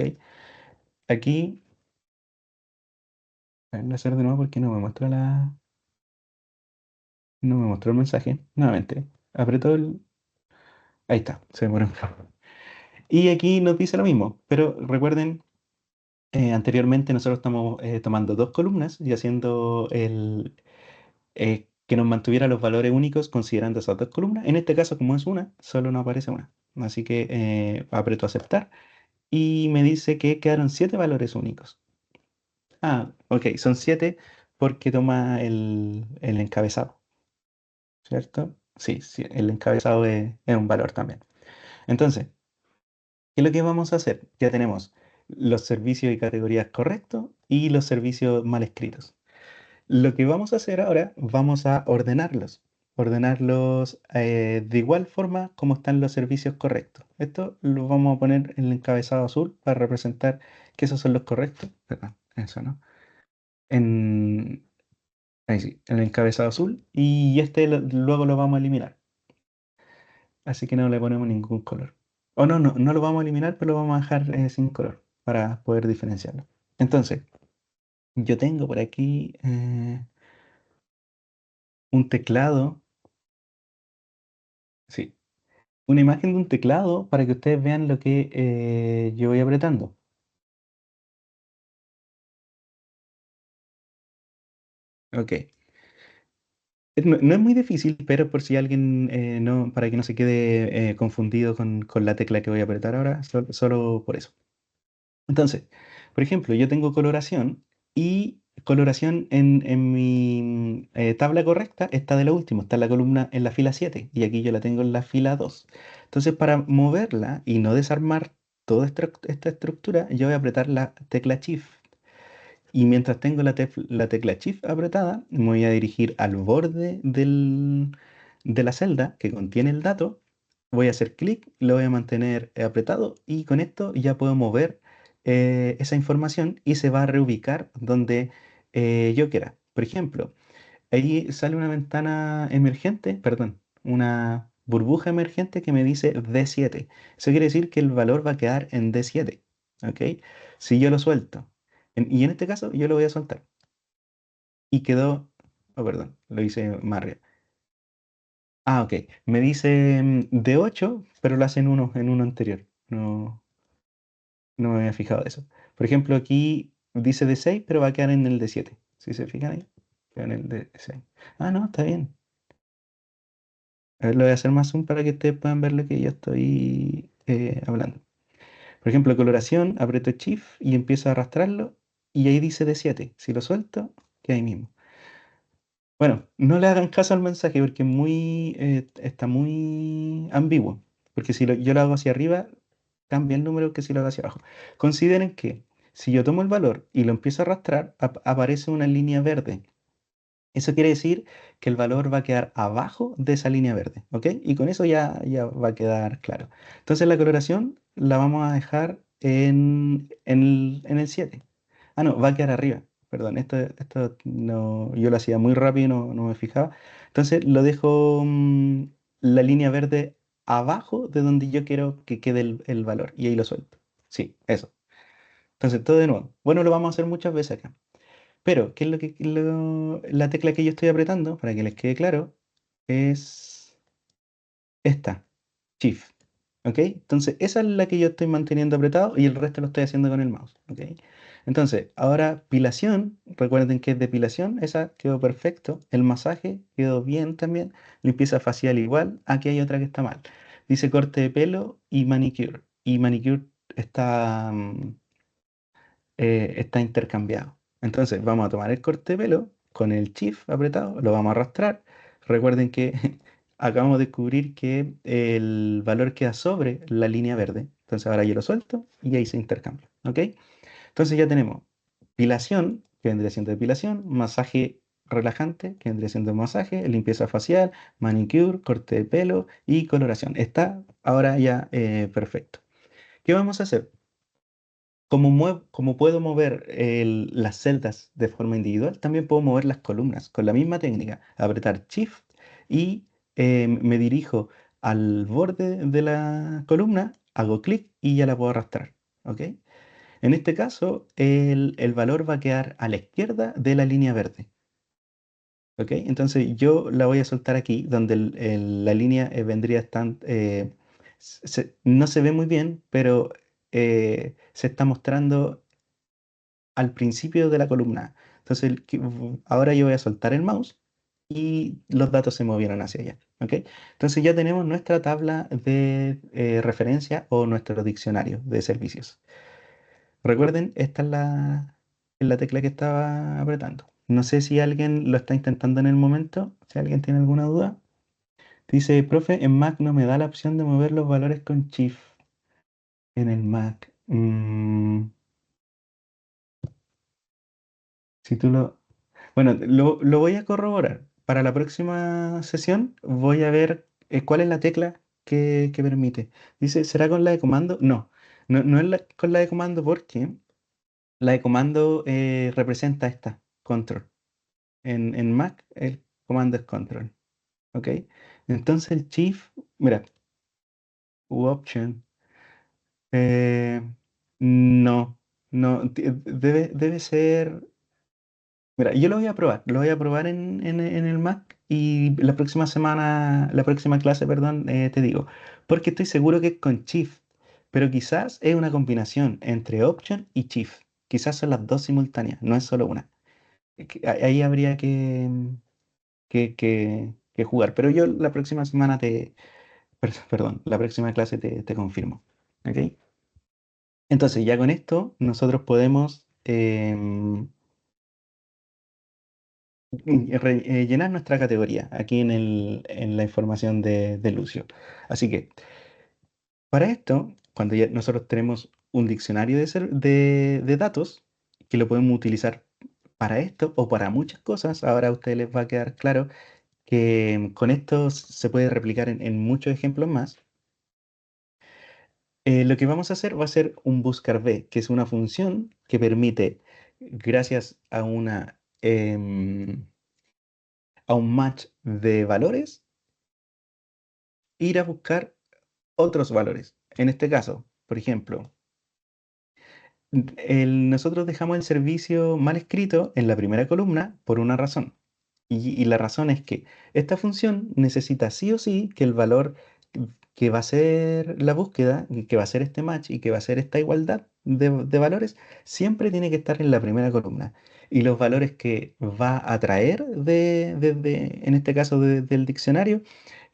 Aquí, voy a hacer de nuevo porque no me mostró el mensaje. Nuevamente, apretó el... Ahí está, se demoró. Y aquí nos dice lo mismo, pero recuerden, anteriormente nosotros estamos tomando dos columnas y haciendo que nos mantuviera los valores únicos considerando esas dos columnas. En este caso, como es una, solo nos aparece una. Así que aprieto aceptar y me dice que quedaron 7 valores únicos. Ah, ok, son 7 porque toma el encabezado, ¿cierto? Sí, sí, el encabezado es un valor también. Entonces, ¿qué es lo que vamos a hacer? Ya tenemos los servicios y categorías correctos y los servicios mal escritos. Lo que vamos a hacer ahora, vamos a ordenarlos. ordenarlos de igual forma como están los servicios correctos. Esto lo vamos a poner en el encabezado azul para representar que esos son los correctos. Perdón, eso no. En, ahí sí, en el encabezado azul. Y este luego lo vamos a eliminar. Así que no le ponemos ningún color. O no, no lo vamos a eliminar, pero lo vamos a dejar sin color para poder diferenciarlo. Entonces, yo tengo por aquí un teclado. Sí, una imagen de un teclado para que ustedes vean lo que yo voy apretando. Ok. No es muy difícil, pero por si alguien no, para que no se quede confundido con la tecla que voy a apretar ahora, solo por eso. Entonces, por ejemplo, yo tengo coloración y coloración en mi tabla correcta está de lo último, está en la columna en la fila 7 y aquí yo la tengo en la fila 2. Entonces, para moverla y no desarmar toda esta estructura, yo voy a apretar la tecla Shift. Y mientras tengo la tecla Shift apretada, me voy a dirigir al borde de la celda que contiene el dato. Voy a hacer clic, lo voy a mantener apretado y con esto ya puedo mover esa información y se va a reubicar donde yo quiera. Por ejemplo, ahí sale una ventana emergente, perdón, una burbuja emergente que me dice D7. Eso quiere decir que el valor va a quedar en D7. ¿Ok? Si yo lo suelto. Y en este caso yo lo voy a soltar. Y quedó. Oh, perdón, lo hice más arriba. Ah, ok. Me dice D8, pero lo hace en uno anterior. No, no me había fijado de eso. Por ejemplo, aquí dice D6, pero va a quedar en el D7. Si se fijan ahí, queda en el D6. Ah, no, está bien. A ver, lo voy a hacer más zoom para que ustedes puedan ver lo que yo estoy hablando. Por ejemplo, coloración, aprieto Shift y empiezo a arrastrarlo y ahí dice D7. Si lo suelto, queda ahí mismo. Bueno, no le hagan caso al mensaje porque está muy ambiguo. Porque si yo lo hago hacia arriba, cambia el número que si lo hago hacia abajo. Consideren que si yo tomo el valor y lo empiezo a arrastrar, aparece una línea verde. Eso quiere decir que el valor va a quedar abajo de esa línea verde, ¿ok? Y con eso ya va a quedar claro. Entonces la coloración la vamos a dejar en el 7. Ah, no, va a quedar arriba. Perdón, esto no, yo lo hacía muy rápido y no me fijaba. Entonces lo dejo la línea verde abajo de donde yo quiero que quede el valor y ahí lo suelto. Sí, eso. Entonces todo de nuevo. Bueno, lo vamos a hacer muchas veces acá. Pero, ¿qué es la tecla que yo estoy apretando, para que les quede claro, es esta, Shift. ¿Ok? Entonces, esa es la que yo estoy manteniendo apretado y el resto lo estoy haciendo con el mouse. ¿Ok? Entonces, ahora pilación, recuerden que es depilación, esa quedó perfecto. El masaje quedó bien también. Limpieza facial igual. Aquí hay otra que está mal. Dice corte de pelo y manicure. Y manicure está, está intercambiado. Entonces vamos a tomar el corte de pelo con el shift apretado, lo vamos a arrastrar. Recuerden que acabamos de descubrir que el valor queda sobre la línea verde. Entonces ahora yo lo suelto y ahí se intercambia. ¿Ok? Entonces ya tenemos pilación, que vendría siendo depilación, masaje relajante, que vendría siendo masaje, limpieza facial, manicure, corte de pelo y coloración. Está ahora ya perfecto. ¿Qué vamos a hacer? Como puedo mover las celdas de forma individual, también puedo mover las columnas con la misma técnica. Apretar Shift y me dirijo al borde de la columna, hago clic y ya la puedo arrastrar. ¿Ok? En este caso, el valor va a quedar a la izquierda de la línea verde. ¿Ok? Entonces yo la voy a soltar aquí, donde la línea vendría estando... no se ve muy bien, pero se está mostrando al principio de la columna. Entonces, ahora yo voy a soltar el mouse y los datos se movieron hacia allá. ¿Ok? Entonces ya tenemos nuestra tabla de referencia o nuestro diccionario de servicios. Recuerden, esta es la tecla que estaba apretando. No sé si alguien lo está intentando en el momento, si alguien tiene alguna duda. Dice, profe, en Mac no me da la opción de mover los valores con Shift en el Mac. Si tú lo... Bueno, lo voy a corroborar, para la próxima sesión voy a ver cuál es la tecla que permite. Dice, ¿será con la de comando? No, no es con la de comando porque la de comando representa esta, control. En Mac el comando es control, ¿ok? Entonces el shift, mira, u option, eh, no, no, debe ser. Mira, yo lo voy a probar en el Mac y la próxima semana, la próxima clase, perdón, te digo, porque estoy seguro que es con Shift, pero quizás es una combinación entre Option y Shift. Quizás son las dos simultáneas, no es solo una. Ahí habría que jugar, pero yo la próxima semana perdón, la próxima clase te confirmo. ¿Ok? Entonces, ya con esto, nosotros podemos llenar nuestra categoría aquí en la información de Lucio. Así que, para esto, cuando ya nosotros tenemos un diccionario de datos, que lo podemos utilizar para esto o para muchas cosas, ahora a ustedes les va a quedar claro que con esto se puede replicar en muchos ejemplos más. Lo que vamos a hacer va a ser un buscar B, que es una función que permite, gracias a un match de valores, ir a buscar otros valores. En este caso, por ejemplo, nosotros dejamos el servicio mal escrito en la primera columna por una razón. Y la razón es que esta función necesita sí o sí que el valor que va a ser la búsqueda, y que va a ser este match y que va a ser esta igualdad de valores, siempre tiene que estar en la primera columna. Y los valores que va a traer en este caso del diccionario,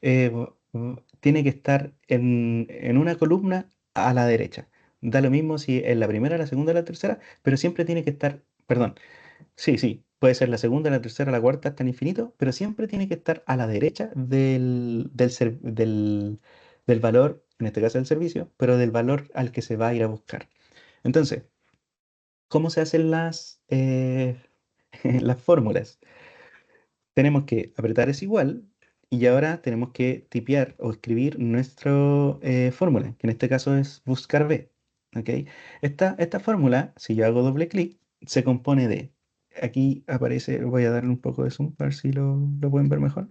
tiene que estar en una columna a la derecha. Da lo mismo si en la primera, la segunda o la tercera, pero siempre tiene que estar, perdón, sí, sí, puede ser la segunda, la tercera, la cuarta, hasta el infinito, pero siempre tiene que estar a la derecha del valor, en este caso del servicio, pero del valor al que se va a ir a buscar. Entonces, ¿cómo se hacen las fórmulas? Tenemos que apretar es igual y ahora tenemos que tipear o escribir nuestra fórmula, que en este caso es buscar B. ¿Ok? Esta fórmula, si yo hago doble clic, se compone de, aquí aparece, voy a darle un poco de zoom para ver si lo pueden ver mejor.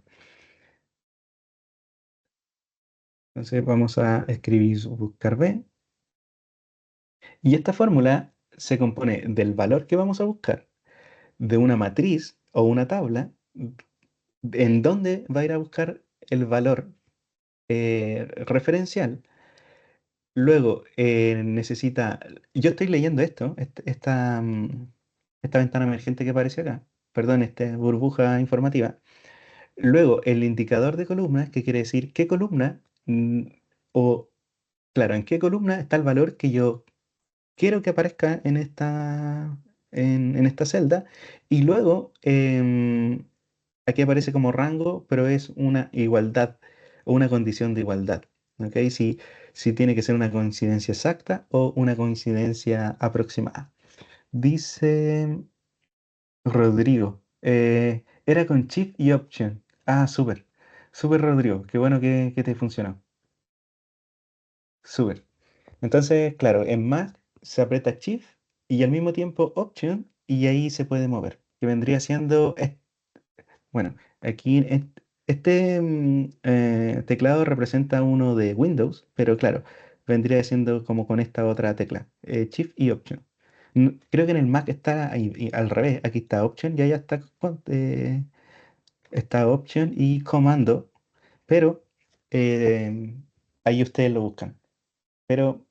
Entonces vamos a escribir buscar B y esta fórmula se compone del valor que vamos a buscar, de una matriz o una tabla en donde va a ir a buscar el valor referencial. Luego necesita, yo estoy leyendo esto, esta ventana emergente que aparece acá, perdón, esta burbuja informativa. Luego el indicador de columnas, que quiere decir qué columna, o claro, en qué columna está el valor que yo quiero que aparezca en esta celda. Y luego aquí aparece como rango, pero es una igualdad o una condición de igualdad. ¿Ok? Si tiene que ser una coincidencia exacta o una coincidencia aproximada. Dice Rodrigo, era con Shift y Option. Ah, súper. Súper, Rodrigo. Qué bueno que te funcionó. Súper. Entonces, claro, en Mac se aprieta Shift y al mismo tiempo Option y ahí se puede mover. Que vendría siendo, bueno, aquí teclado representa uno de Windows, pero claro, vendría siendo como con esta otra tecla, Shift y Option. Creo que en el Mac está al revés, aquí está Option y allá está Option y Comando, pero eh, ahí ustedes lo buscan. Pero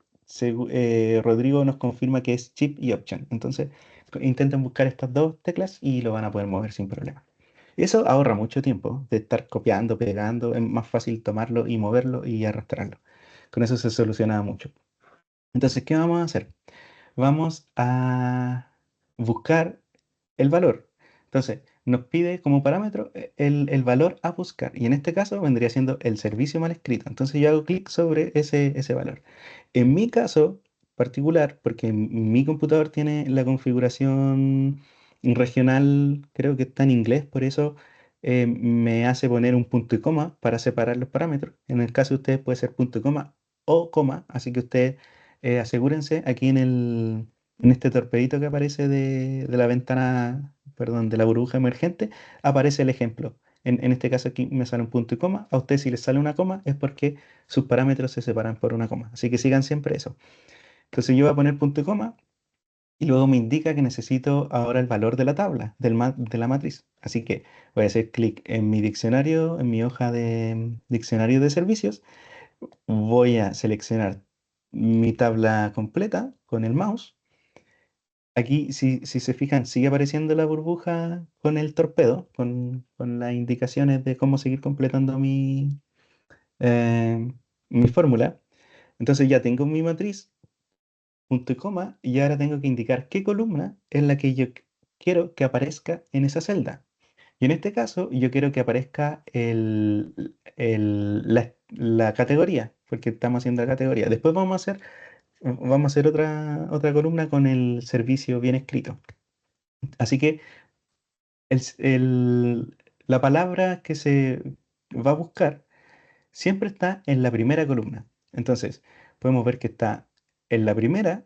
Rodrigo nos confirma que es Shift y Option. Entonces, intenten buscar estas dos teclas y lo van a poder mover sin problema. Eso ahorra mucho tiempo de estar copiando, pegando. Es más fácil tomarlo y moverlo y arrastrarlo. Con eso se soluciona mucho. Entonces, ¿qué vamos a hacer? Vamos a buscar el valor. Entonces, nos pide como parámetro el valor a buscar. Y en este caso vendría siendo el servicio mal escrito. Entonces yo hago clic sobre ese valor. En mi caso particular, porque mi computador tiene la configuración regional, creo que está en inglés, por eso me hace poner un punto y coma para separar los parámetros. En el caso de ustedes puede ser punto y coma o coma, así que ustedes asegúrense aquí en este torpedito que aparece de la ventana, perdón, de la burbuja emergente, aparece el ejemplo. En este caso aquí me sale un punto y coma. A ustedes si les sale una coma es porque sus parámetros se separan por una coma. Así que sigan siempre eso. Entonces yo voy a poner punto y coma y luego me indica que necesito ahora el valor de la tabla, de la matriz. Así que voy a hacer clic en mi diccionario, en mi hoja de diccionario de servicios. Voy a seleccionar mi tabla completa con el mouse. Aquí, si se fijan, sigue apareciendo la burbuja con el torpedo, con las indicaciones de cómo seguir completando mi fórmula. Entonces ya tengo mi matriz, punto y coma, y ahora tengo que indicar qué columna es la que yo quiero que aparezca en esa celda. Y en este caso, yo quiero que aparezca la categoría, porque estamos haciendo la categoría. Después vamos a hacer otra columna con el servicio bien escrito. Así que el s- el- la palabra que se va a buscar siempre está en la primera columna. Entonces, podemos ver que está en la primera.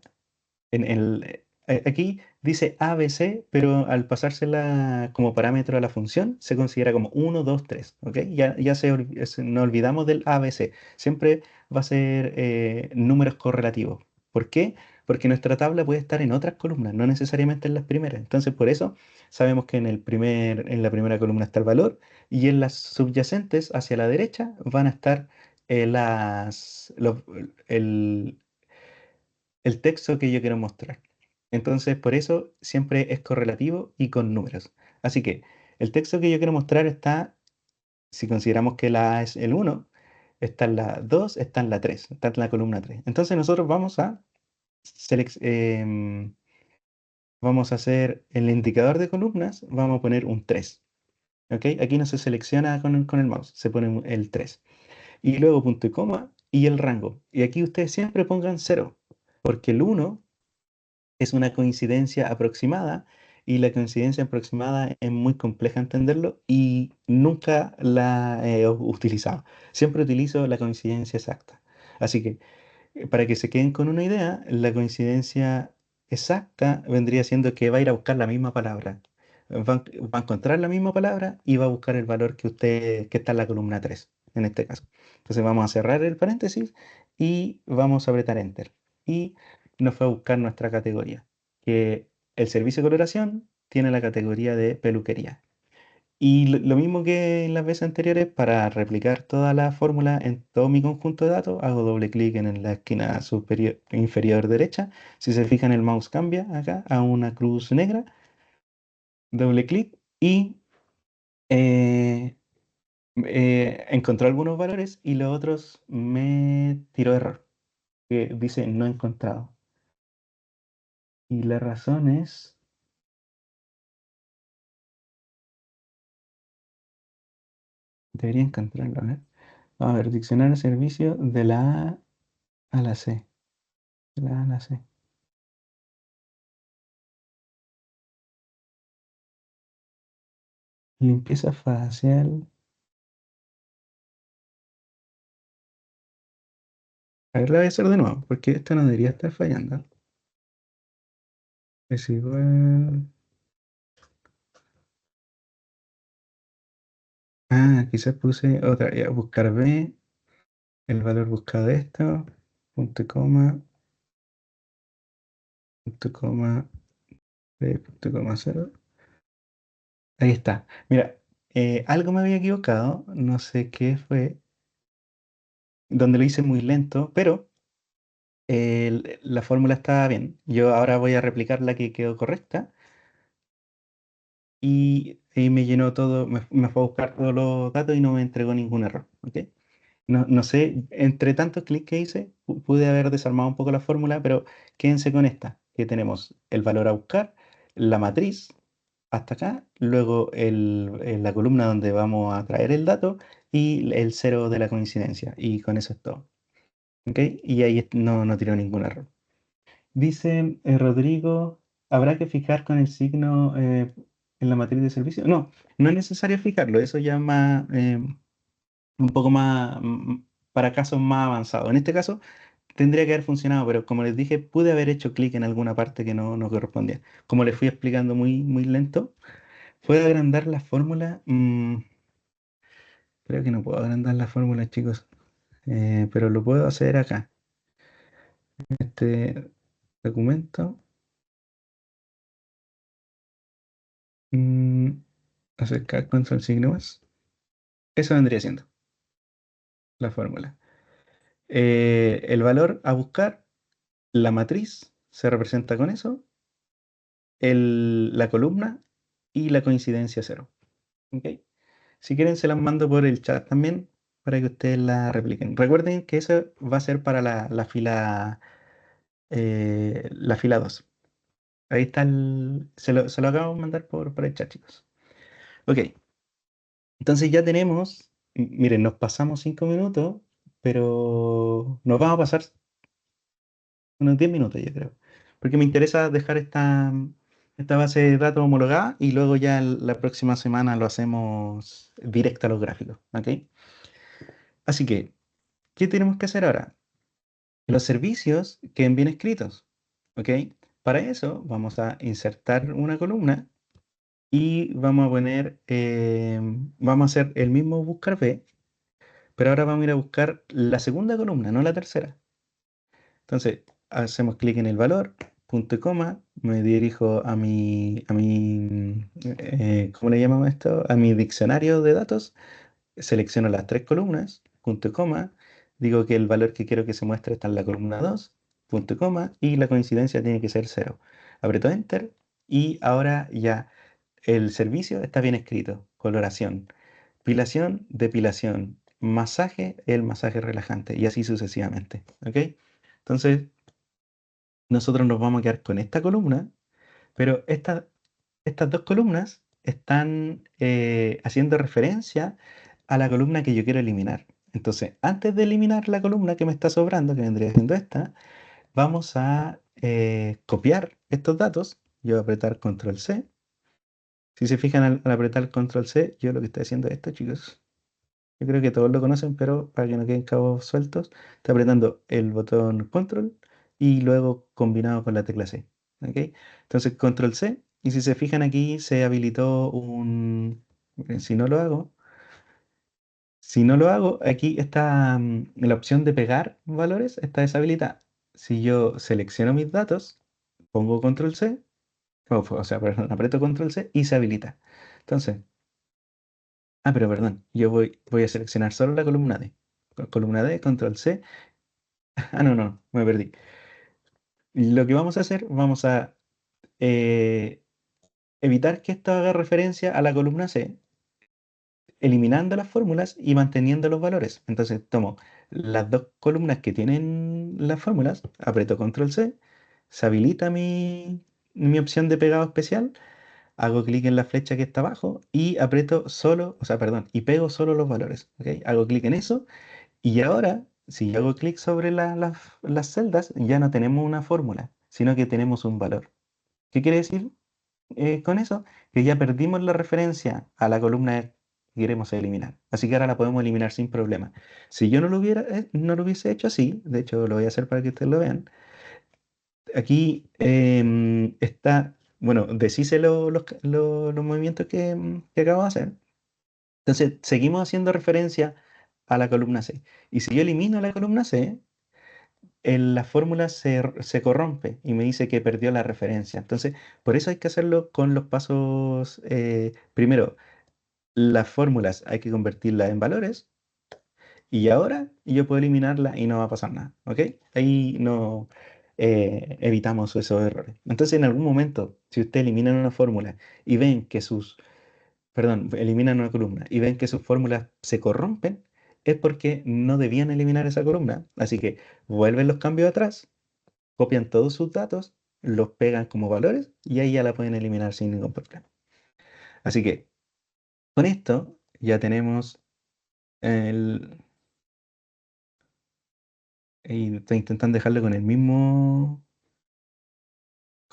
Aquí dice ABC, pero al pasársela como parámetro a la función, se considera como uno 2 3, ¿ok? Ya nos olvidamos del ABC. Siempre va a ser números correlativos. ¿Por qué? Porque nuestra tabla puede estar en otras columnas, no necesariamente en las primeras. Entonces, por eso sabemos que en la primera columna está el valor y en las subyacentes hacia la derecha van a estar el, el texto que yo quiero mostrar. Entonces, por eso siempre es correlativo y con números. Así que el texto que yo quiero mostrar está, si consideramos que la A es el uno, está en la 2, está en la 3, está en la columna 3. Entonces nosotros vamos a hacer el indicador de columnas, vamos a poner un 3. ¿Ok? Aquí no se selecciona con el mouse, se pone el 3. Y luego punto y coma y el rango. Y aquí ustedes siempre pongan cero, porque el uno es una coincidencia aproximada y la coincidencia aproximada es muy compleja entenderlo y nunca la he utilizado. Siempre utilizo la coincidencia exacta. Así que para que se queden con una idea, la coincidencia exacta vendría siendo que va a ir a buscar la misma palabra. Va a encontrar la misma palabra y va a buscar el valor que está en la columna 3 en este caso. Entonces vamos a cerrar el paréntesis y vamos a apretar Enter. Y nos fue a buscar nuestra categoría, que el servicio de coloración tiene la categoría de peluquería. Y lo mismo que en las veces anteriores, para replicar toda la fórmula en todo mi conjunto de datos, hago doble clic en la esquina superior, inferior derecha. Si se fijan, el mouse cambia acá a una cruz negra. Doble clic y eh, encontró algunos valores y los otros me tiró error, que dice no encontrado. Y la razón es, debería encontrarlo, a ver. A ver, diccionario de servicio de la A a la C. De la A a la C. Limpieza facial. A ver, la voy a hacer de nuevo, porque esto no debería estar fallando. Es igual. Ah, quizás puse otra. Ya, buscar B, el valor buscado de esto, punto y coma, punto y coma, B, punto y coma cero. Ahí está. Mira, algo me había equivocado, no sé qué fue, donde lo hice muy lento, pero la fórmula estaba bien. Yo ahora voy a replicar la que quedó correcta y me llenó todo, me fue a buscar todos los datos y no me entregó ningún error. ¿Ok? No sé, entre tantos clics que hice, pude haber desarmado un poco la fórmula, pero quédense con esta, que tenemos el valor a buscar, la matriz, hasta acá, luego la columna donde vamos a traer el dato y el cero de la coincidencia. Y con eso es todo. ¿Ok? Y ahí no tiró ningún error. Dice Rodrigo, habrá que fijar con el signo en la matriz de servicio. No, no es necesario fijarlo, eso ya es más, un poco más, para casos más avanzados. En este caso tendría que haber funcionado, pero como les dije, pude haber hecho clic en alguna parte que no correspondía. Como les fui explicando muy lento, ¿puedo agrandar la fórmula? Creo que no puedo agrandar la fórmula, chicos. Pero lo puedo hacer acá. Este documento. mm, Acercar control signo más. Eso vendría siendo la fórmula. El valor a buscar, la matriz, se representa con eso, la columna y la coincidencia cero. ¿Ok? Si quieren, se las mando por el chat también para que ustedes la repliquen. Recuerden que eso va a ser para la fila 2. Ahí está se lo acabo de mandar por el chat, chicos. Ok, entonces ya tenemos, miren, nos pasamos 5 minutos, pero nos vamos a pasar unos 10 minutos, yo creo. Porque me interesa dejar esta base de datos homologada y luego ya la próxima semana lo hacemos directo a los gráficos. ¿Ok? Así que, ¿qué tenemos que hacer ahora? Los servicios queden bien escritos. ¿Ok? Para eso vamos a insertar una columna y vamos a hacer el mismo buscar B, pero ahora vamos a ir a buscar la segunda columna, no la tercera. Entonces, hacemos clic en el valor, punto y coma, me dirijo ¿cómo le llamamos esto? A mi diccionario de datos, selecciono las tres columnas, punto y coma, digo que el valor que quiero que se muestre está en la columna 2, punto y coma, y la coincidencia tiene que ser cero. Aprieto Enter y ahora ya el servicio está bien escrito. Coloración, pilación, depilación, masaje, el masaje relajante y así sucesivamente. ¿Ok? Entonces, nosotros nos vamos a quedar con esta columna, pero estas dos columnas están haciendo referencia a la columna que yo quiero eliminar. Entonces, antes de eliminar la columna que me está sobrando, que vendría siendo esta, vamos a copiar estos datos. Yo voy a apretar Control C. Si se fijan al apretar Control C, yo lo que estoy haciendo es esto, chicos. Yo creo que todos lo conocen, pero para que no queden cabos sueltos, está apretando el botón Control y luego combinado con la tecla C. ¿Ok? Entonces Control C, y si se fijan aquí se habilitó miren, si no lo hago, aquí está la opción de pegar valores, está deshabilitada. Si yo selecciono mis datos, pongo Control C, o sea, perdón, aprieto Control C y se habilita. Entonces, pero perdón, yo voy a seleccionar solo la columna D. Columna D, Control C. No, me perdí. Lo que vamos a hacer, vamos a eh, evitar que esto haga referencia a la columna C, eliminando las fórmulas y manteniendo los valores. Entonces tomo las dos columnas que tienen las fórmulas, aprieto Control C, se habilita mi opción de pegado especial, hago clic en la flecha que está abajo y aprieto solo, o sea, perdón, y pego solo los valores. ¿Ok? Hago clic en eso. Y ahora, si yo hago clic sobre las celdas, ya no tenemos una fórmula, sino que tenemos un valor. ¿Qué quiere decir con eso? Que ya perdimos la referencia a la columna que queremos eliminar. Así que ahora la podemos eliminar sin problema. Si yo no lo hubiese hecho así, de hecho lo voy a hacer para que ustedes lo vean, aquí está, bueno, deshice los movimientos que acabo de hacer. Entonces, seguimos haciendo referencia a la columna C. Y si yo elimino la columna C, la fórmula se corrompe y me dice que perdió la referencia. Entonces, por eso hay que hacerlo con los pasos. Primero, las fórmulas hay que convertirlas en valores y ahora yo puedo eliminarla y no va a pasar nada. ¿Ok? Ahí no evitamos esos errores. Entonces, en algún momento, si ustedes eliminan una fórmula y ven que perdón, eliminan una columna y ven que sus fórmulas se corrompen, es porque no debían eliminar esa columna. Así que vuelven los cambios atrás, copian todos sus datos, los pegan como valores y ahí ya la pueden eliminar sin ningún problema. Así que con esto ya tenemos el... Y estoy intentando dejarlo con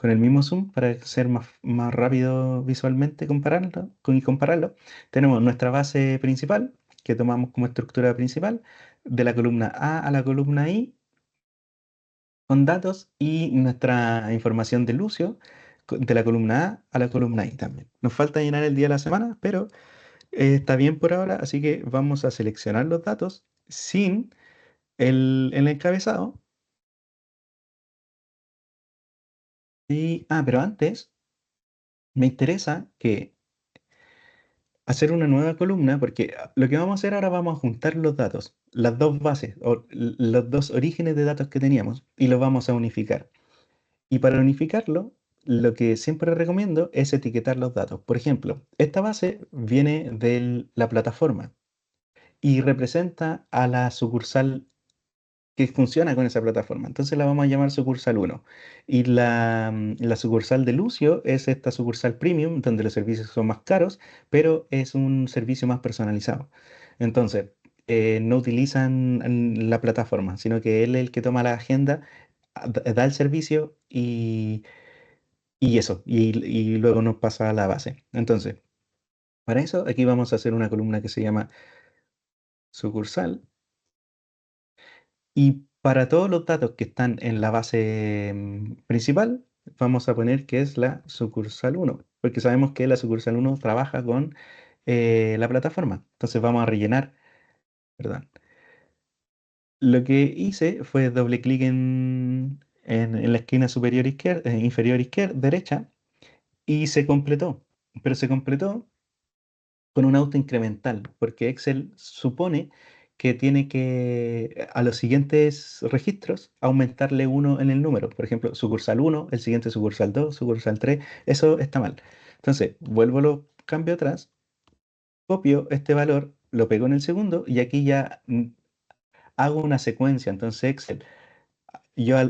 con el mismo zoom para ser más rápido visualmente y compararlo. Tenemos nuestra base principal, que tomamos como estructura principal, de la columna A la columna I, con datos, y nuestra información de Lucio, de la columna A la columna I también. Nos falta llenar el día de la semana, pero está bien por ahora, así que vamos a seleccionar los datos sin el encabezado. Pero antes me interesa que hacer una nueva columna, porque lo que vamos a hacer ahora, vamos a juntar los datos, las dos bases o los dos orígenes de datos que teníamos, y los vamos a unificar. Y para unificarlo, lo que siempre recomiendo es etiquetar los datos. Por ejemplo, esta base viene de la plataforma y representa a la sucursal que funciona con esa plataforma. Entonces la vamos a llamar sucursal uno. Y la sucursal de Lucio es esta sucursal premium, donde los servicios son más caros, pero es un servicio más personalizado. Entonces, no utilizan la plataforma, sino que él es el que toma la agenda, da el servicio y eso, y luego nos pasa a la base. Entonces, para eso, aquí vamos a hacer una columna que se llama sucursal. Y para todos los datos que están en la base principal, vamos a poner que es la sucursal uno, porque sabemos que la sucursal uno trabaja con la plataforma. Entonces vamos a rellenar, perdón. Lo que hice fue doble clic en la esquina superior izquierda, inferior izquierda, derecha, y se completó. Pero se completó con un auto incremental, porque Excel supone que tiene que a los siguientes registros aumentarle uno en el número. Por ejemplo, sucursal uno, el siguiente sucursal 2, sucursal 3, eso está mal. Entonces, vuelvo, lo cambio atrás, copio este valor, lo pego en el segundo y aquí ya hago una secuencia. Entonces, Excel,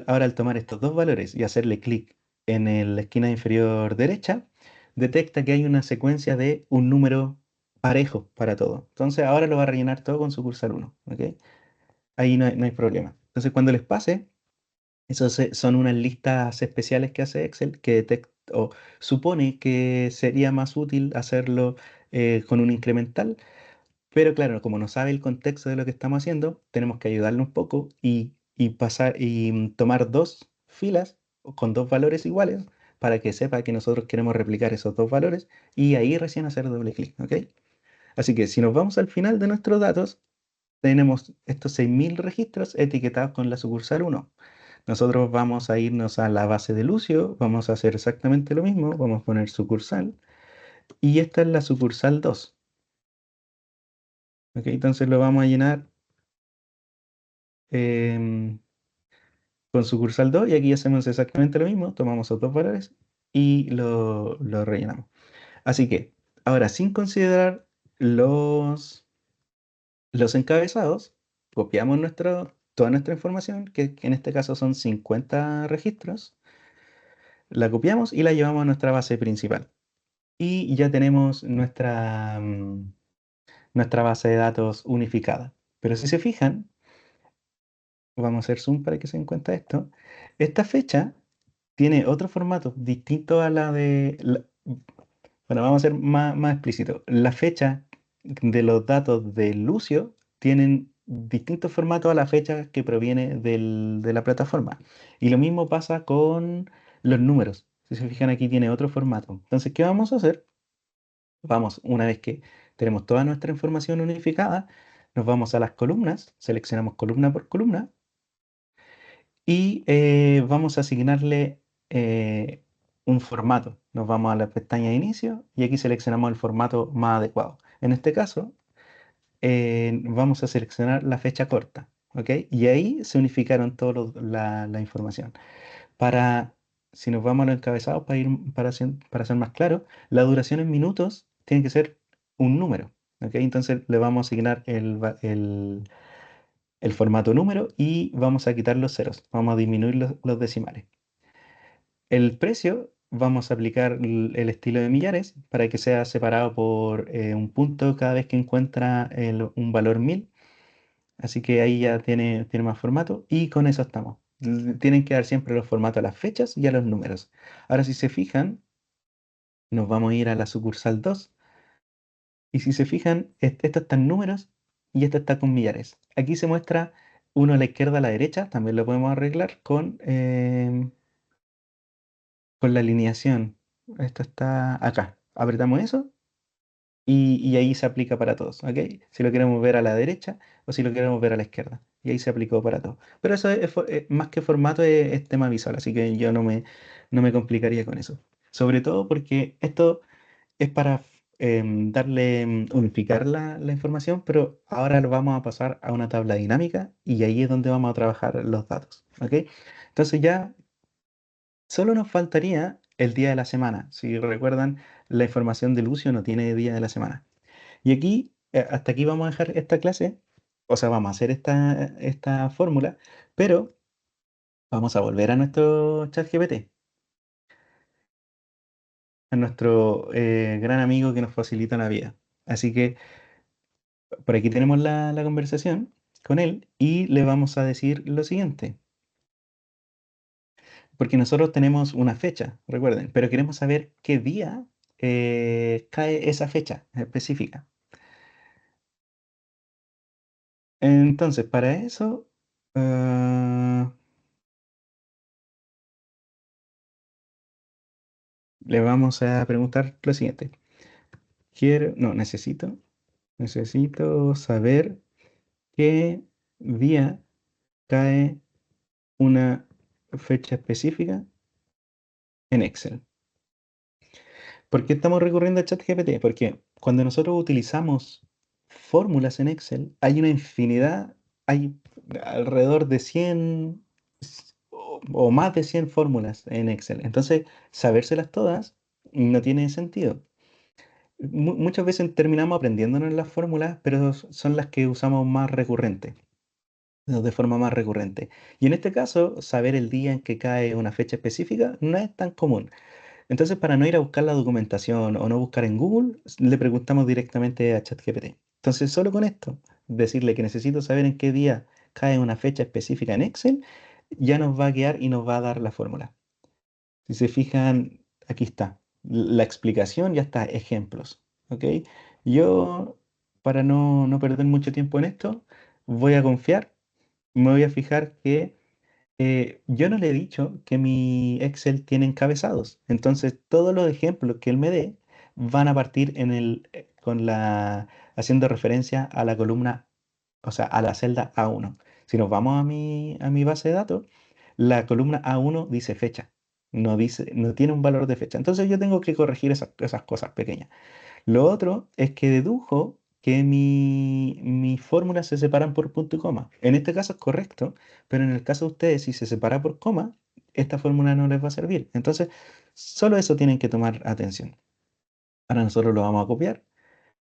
ahora al tomar estos dos valores y hacerle clic en la esquina inferior derecha, detecta que hay una secuencia de un número parejo para todo. Entonces ahora lo va a rellenar todo con sucursal uno, ¿ok? Ahí no hay problema. Entonces cuando les pase, son unas listas especiales que hace Excel que detecta o supone que sería más útil hacerlo con un incremental, pero claro, como no sabe el contexto de lo que estamos haciendo, tenemos que ayudarle un poco y pasar tomar dos filas con dos valores iguales para que sepa que nosotros queremos replicar esos dos valores y ahí recién hacer doble clic, ¿ok? Así que si nos vamos al final de nuestros datos, tenemos estos 6.000 registros etiquetados con la sucursal uno. Nosotros vamos a irnos a la base de Lucio, vamos a hacer exactamente lo mismo, vamos a poner sucursal y esta es la sucursal 2. ¿Ok? Entonces lo vamos a llenar em, con sucursal 2 y aquí hacemos exactamente lo mismo, tomamos esos dos valores y lo rellenamos. Así que ahora, sin considerar los encabezados, copiamos toda nuestra información, que en este caso son 50 registros, la copiamos y la llevamos a nuestra base principal. Y ya tenemos nuestra base de datos unificada. Pero si se fijan, vamos a hacer zoom para que se den cuenta de esto, esta fecha tiene otro formato distinto a la bueno, vamos a ser más explícito. La fecha de los datos de Lucio tienen distintos formatos a la fecha que proviene de la plataforma. Y lo mismo pasa con los números. Si se fijan, aquí tiene otro formato. Entonces, ¿qué vamos a hacer? Una vez que tenemos toda nuestra información unificada, nos vamos a las columnas, seleccionamos columna por columna y vamos a asignarle un formato. Nos vamos a la pestaña de inicio y aquí seleccionamos el formato más adecuado. En este caso, vamos a seleccionar la fecha corta, ¿ok? Y ahí se unificaron toda la información. Para, si nos vamos a los encabezados, para ser más claro, la duración en minutos tiene que ser un número, ¿ok? Entonces le vamos a asignar el formato número y vamos a quitar los ceros, vamos a disminuir los decimales. El precio, vamos a aplicar el estilo de millares para que sea separado por un punto cada vez que encuentra un valor 1000. Así que ahí ya tiene más formato y con eso estamos. Tienen que dar siempre los formatos a las fechas y a los números. Ahora, si se fijan, nos vamos a ir a la sucursal 2. Y si se fijan, esto está en números y esto está con millares. Aquí se muestra uno a la izquierda, a la derecha. También lo podemos arreglar con la alineación. Esto está acá. Apretamos eso y ahí se aplica para todos, ¿ok? Si lo queremos ver a la derecha o si lo queremos ver a la izquierda. Y ahí se aplicó para todos. Pero eso más que formato es tema visual, así que yo no me complicaría con eso. Sobre todo porque esto es para unificar la información, pero ahora lo vamos a pasar a una tabla dinámica y ahí es donde vamos a trabajar los datos, ¿ok? Entonces ya solo nos faltaría el día de la semana. Si recuerdan, la información de Lucio no tiene día de la semana. Y aquí, hasta aquí vamos a dejar esta clase, o sea, vamos a hacer esta fórmula, pero vamos a volver a nuestro chat GPT, a nuestro gran amigo que nos facilita la vida. Así que por aquí tenemos la conversación con él y le vamos a decir lo siguiente, porque nosotros tenemos una fecha, recuerden, pero queremos saber qué día cae esa fecha específica. Entonces, para eso, ah, le vamos a preguntar lo siguiente. No, necesito saber qué día cae una fecha específica en Excel. ¿Por qué estamos recurriendo a ChatGPT? Porque cuando nosotros utilizamos fórmulas en Excel, hay una infinidad, hay alrededor de 100 o más de 100 fórmulas en Excel. Entonces, sabérselas todas no tiene sentido. Muchas veces terminamos aprendiéndonos las fórmulas, pero son las que usamos más recurrente, de forma más recurrente. Y en este caso, saber el día en que cae una fecha específica no es tan común. Entonces, para no ir a buscar la documentación o no buscar en Google, le preguntamos directamente a ChatGPT. Entonces, solo con esto, decirle que necesito saber en qué día cae una fecha específica en Excel, ya nos va a guiar y nos va a dar la fórmula. Si se fijan, aquí está. La explicación ya está, ejemplos. ¿Ok? Yo, para no perder mucho tiempo en esto, voy a confiar, me voy a fijar que yo no le he dicho que mi Excel tiene encabezados. Entonces, todos los ejemplos que él me dé van a partir haciendo referencia a la columna, o sea, a la celda A1. Si nos vamos a mi base de datos, la columna A1 dice fecha, no tiene un valor de fecha. Entonces, yo tengo que corregir esas cosas pequeñas. Lo otro es que dedujo que mis fórmulas se separan por punto y coma. En este caso es correcto, pero en el caso de ustedes, si se separa por coma, esta fórmula no les va a servir. Entonces, solo eso tienen que tomar atención. Ahora nosotros lo vamos a copiar,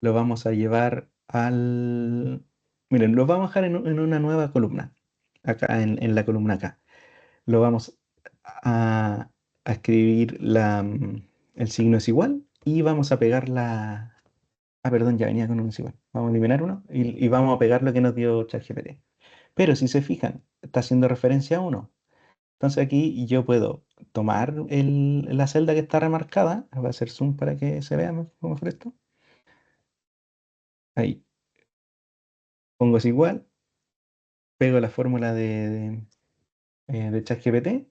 lo vamos a llevar al... Miren, lo vamos a dejar en una nueva columna, acá en la columna acá. Lo vamos a escribir el signo es igual y vamos a pegar la... Ah, perdón, ya venía con uno igual. Vamos a eliminar uno y vamos a pegar lo que nos dio ChatGPT. Pero si se fijan, está haciendo referencia a uno. Entonces aquí yo puedo tomar la celda que está remarcada. Voy a hacer zoom para que se vea mejor esto. Ahí, pongo es igual, pego la fórmula de ChatGPT.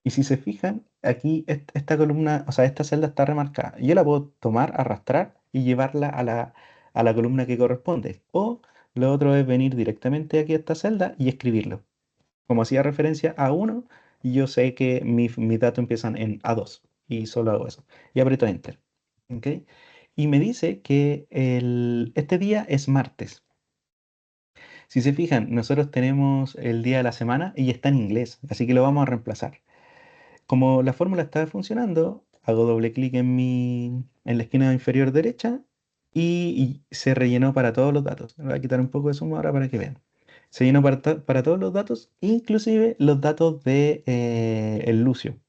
Y si se fijan, aquí esta columna, o sea, esta celda está remarcada. Yo la puedo tomar, arrastrar y llevarla a la columna que corresponde. O lo otro es venir directamente aquí a esta celda y escribirlo. Como hacía referencia a uno, yo sé que mis datos empiezan en A2 y solo hago eso. Y aprieto Enter. ¿Ok? Y me dice que este día es martes. Si se fijan, nosotros tenemos el día de la semana y está en inglés, así que lo vamos a reemplazar. Como la fórmula está funcionando, hago doble clic en la esquina inferior derecha y se rellenó para todos los datos. Me voy a quitar un poco de zoom ahora para que vean. Se llenó para todos los datos, inclusive los datos de el Lucio,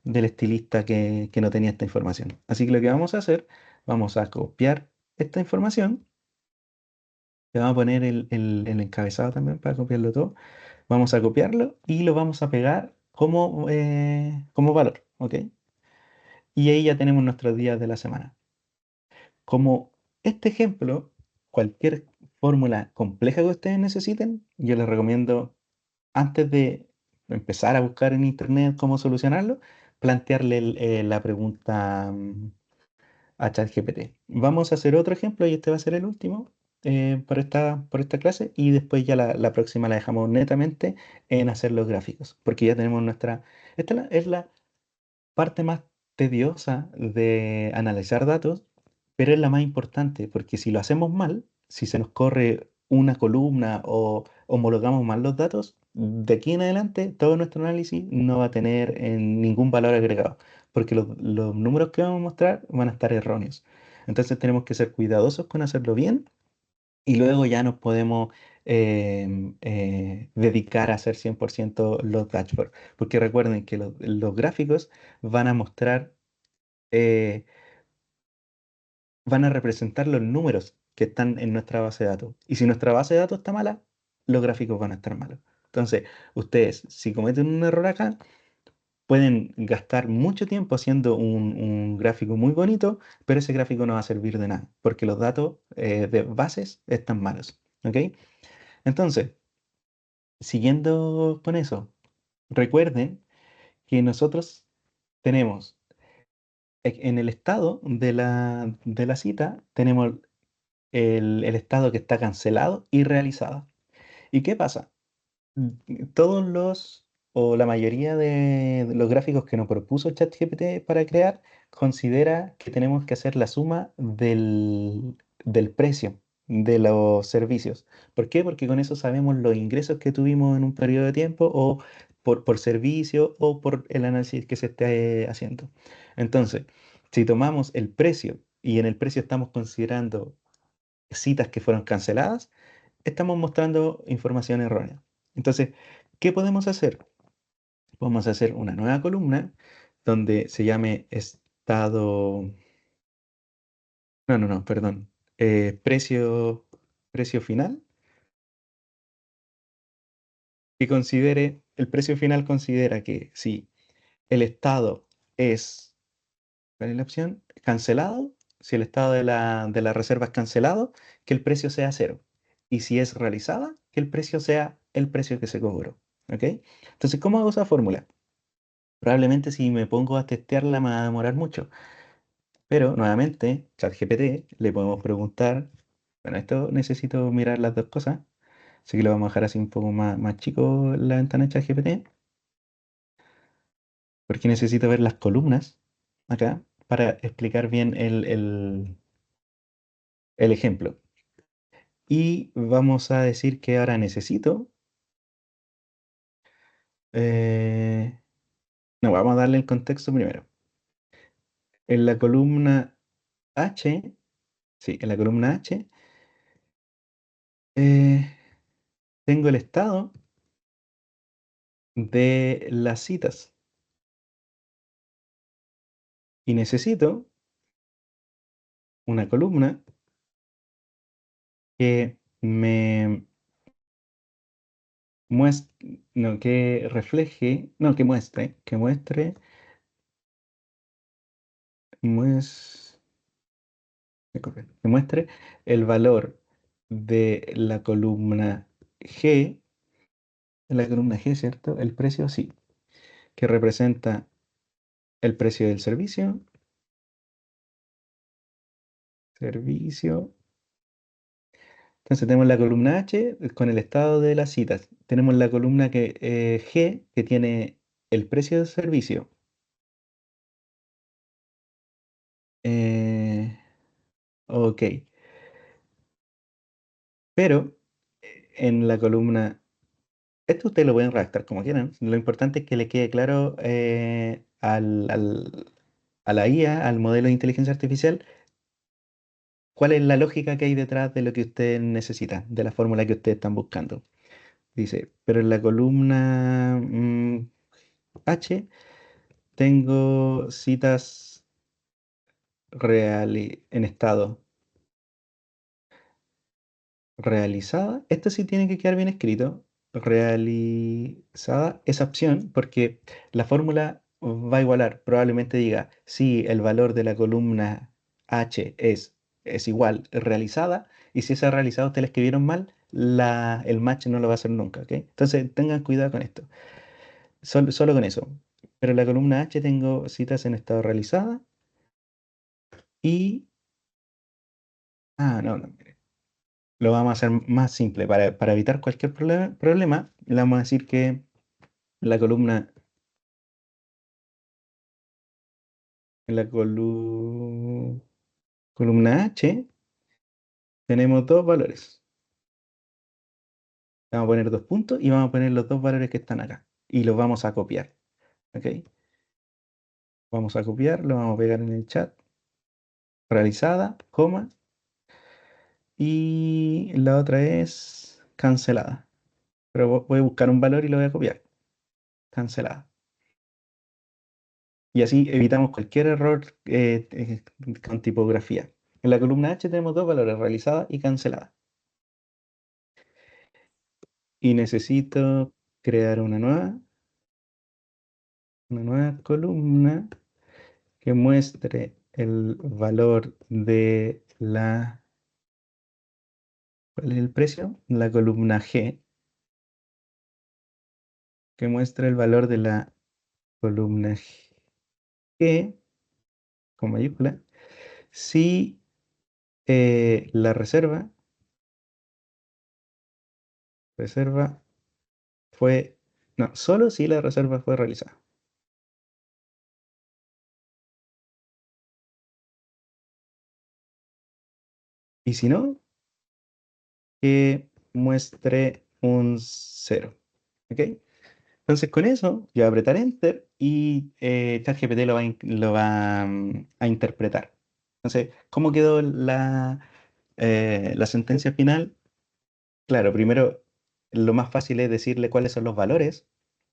del estilista que no tenía esta información. Así que lo que vamos a hacer, vamos a copiar esta información. Le vamos a poner el encabezado también para copiarlo todo. Vamos a copiarlo y lo vamos a pegar como valor, ¿ok? Y ahí ya tenemos nuestros días de la semana. Como este ejemplo, cualquier fórmula compleja que ustedes necesiten, yo les recomiendo, antes de empezar a buscar en internet cómo solucionarlo, plantearle la pregunta a ChatGPT. Vamos a hacer otro ejemplo y este va a ser el último por esta clase y después ya la próxima la dejamos netamente en hacer los gráficos, porque ya tenemos nuestra... Esta es la parte más tediosa de analizar datos, pero es la más importante, porque si lo hacemos mal, si se nos corre una columna o homologamos mal los datos, de aquí en adelante todo nuestro análisis no va a tener ningún valor agregado, porque los números que vamos a mostrar van a estar erróneos. Entonces tenemos que ser cuidadosos con hacerlo bien y luego ya nos podemos dedicar a hacer 100% los dashboards. Porque recuerden que los gráficos van a mostrar, eh, van a representar los números que están en nuestra base de datos. Y si nuestra base de datos está mala, los gráficos van a estar malos. Entonces, ustedes, si cometen un error acá, pueden gastar mucho tiempo haciendo un gráfico muy bonito, pero ese gráfico no va a servir de nada, porque los datos de bases están malos. ¿Ok? Entonces, siguiendo con eso, recuerden que nosotros tenemos en el estado de la cita, tenemos el estado que está cancelado y realizado. ¿Y qué pasa? Todos o la mayoría de los gráficos que nos propuso ChatGPT para crear, considera que tenemos que hacer la suma del precio de los servicios. ¿Por qué? Porque con eso sabemos los ingresos que tuvimos en un periodo de tiempo o por servicio o por el análisis que se esté haciendo. Entonces, si tomamos el precio y en el precio estamos considerando citas que fueron canceladas, estamos mostrando información errónea. Entonces, ¿qué podemos hacer? Vamos a hacer una nueva columna donde se llame estado, no, no, no, perdón, precio final, el precio final considera que si el estado es, ¿cuál es la opción? Cancelado, si el estado de la reserva es cancelado, que el precio sea cero. Y si es realizada, que el precio sea el precio que se cobró. ¿Ok? Entonces, ¿cómo hago esa fórmula? Probablemente si me pongo a testearla me va a demorar mucho. Pero nuevamente, ChatGPT, le podemos preguntar, bueno, esto necesito mirar las dos cosas, así que lo vamos a dejar así un poco más chico la ventana de ChatGPT, porque necesito ver las columnas acá para explicar bien el ejemplo. Y vamos a decir que ahora necesito, eh, no, vamos a darle el contexto primero. En la columna H, sí, en la columna H, eh, tengo el estado de las citas y necesito una columna que me muestre, no, que refleje, no, mues- que muestre el valor de la columna G, ¿cierto? El precio, sí, que representa el precio del servicio. Entonces tenemos la columna H con el estado de las citas. Tenemos la columna G que tiene el precio del servicio. Eh, ok, pero en la columna, esto ustedes lo pueden redactar como quieran. Lo importante es que le quede claro a la IA, al modelo de inteligencia artificial, cuál es la lógica que hay detrás de lo que ustedes necesitan, de la fórmula que ustedes están buscando. Dice, pero en la columna H tengo citas en estado realizada. Esto sí tiene que quedar bien escrito. realizada esa opción porque la fórmula va a igualar. Probablemente diga si el valor de la columna H es igual realizada y si esa realizada ustedes la escribieron mal, el match no lo va a hacer nunca, ¿ok? Entonces tengan cuidado con esto. Solo con eso. Pero la columna H tengo citas en estado realizada y... Ah, no, no. Lo vamos a hacer más simple. Para evitar cualquier problema, le vamos a decir que la columna, en la columna H tenemos dos valores. Vamos a poner dos puntos y vamos a poner los dos valores que están acá. Y los vamos a copiar. ¿Ok? Vamos a copiar, lo vamos a pegar en el chat. Realizada, coma. Y la otra es cancelada. Pero voy a buscar un valor y lo voy a copiar. Cancelada. Y así evitamos cualquier error con tipografía. En la columna H tenemos dos valores, realizada y cancelada. Y necesito crear una nueva columna que muestre el valor de ¿cuál es el precio? La columna G, que muestre el valor de la columna G con mayúscula, si la reserva fue, no, solo si la reserva fue realizada. Y si no, que muestre un cero. ¿Ok? Entonces con eso, yo voy a apretar Enter y ChatGPT lo va a interpretar. Entonces, ¿cómo quedó la sentencia final? Claro, primero lo más fácil es decirle cuáles son los valores,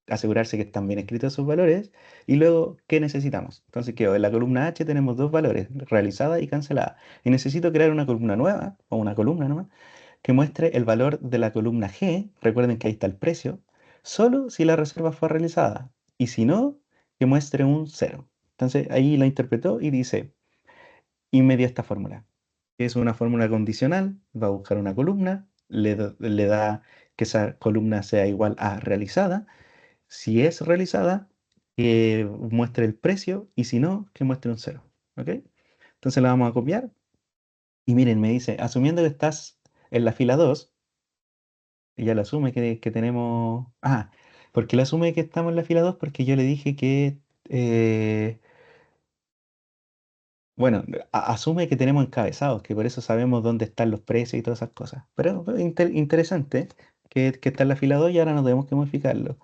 asegurarse que están bien escritos esos valores, y luego qué necesitamos. Entonces quedó, en la columna H tenemos dos valores, realizada y cancelada. Y necesito crear una columna nueva, o una columna nueva, que muestre el valor de la columna G, recuerden que ahí está el precio, solo si la reserva fue realizada, y si no, que muestre un cero. Entonces ahí la interpretó y dice, y me dio esta fórmula, que es una fórmula condicional, va a buscar una columna, le da que esa columna sea igual a realizada, si es realizada, que muestre el precio, y si no, que muestre un cero. ¿Ok? Entonces la vamos a copiar, y miren, me dice, asumiendo que estás en la fila 2 ella lo asume que tenemos... Ah, ¿por qué lo asume que estamos en la fila 2? Porque yo le dije que... eh, bueno, asume que tenemos encabezados, que por eso sabemos dónde están los precios y todas esas cosas. Pero interesante que está en la fila 2 y ahora no tenemos que modificarlo.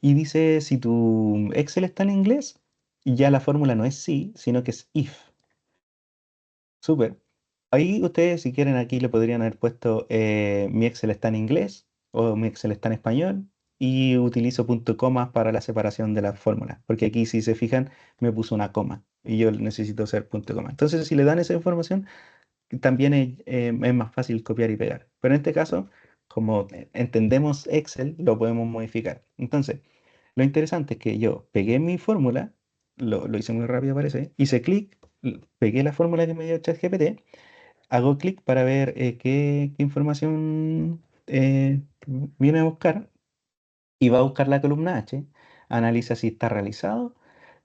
Y dice, si tu Excel está en inglés, ya la fórmula no es si, sino que es if. Súper. Ahí ustedes, si quieren, aquí le podrían haber puesto mi Excel está en inglés o mi Excel está en español y utilizo punto coma para la separación de la fórmula. Porque aquí, si se fijan, me puso una coma y yo necesito hacer punto coma. Entonces, si le dan esa información, también es más fácil copiar y pegar. Pero en este caso, como entendemos Excel, lo podemos modificar. Entonces, lo interesante es que yo pegué mi fórmula, lo hice muy rápido parece, hice clic, pegué la fórmula que me dio ChatGPT, hago clic para ver qué información viene a buscar y va a buscar la columna H, analiza si está realizado.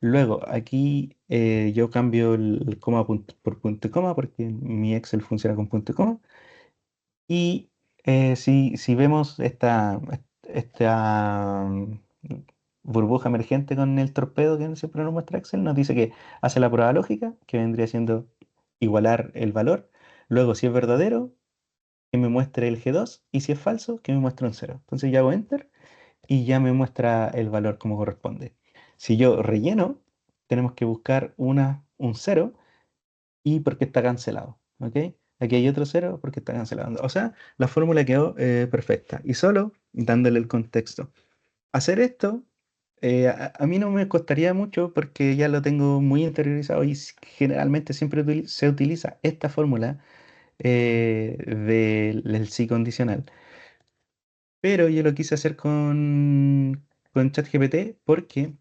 Luego aquí yo cambio el coma por punto y coma porque mi Excel funciona con punto y coma. Y si vemos esta burbuja emergente con el torpedo que siempre nos muestra Excel, nos dice que hace la prueba lógica, que vendría siendo igualar el valor. Luego, si es verdadero, que me muestre el G2 y si es falso, que me muestre un cero. Entonces ya hago Enter y ya me muestra el valor como corresponde. Si yo relleno, tenemos que buscar un cero y porque está cancelado. ¿Ok? Aquí hay otro cero porque está cancelado. O sea, la fórmula quedó perfecta. Y solo dándole el contexto. Hacer esto, a mí no me costaría mucho porque ya lo tengo muy interiorizado y generalmente siempre se utiliza esta fórmula del sí condicional. Pero yo lo quise hacer con ChatGPT porque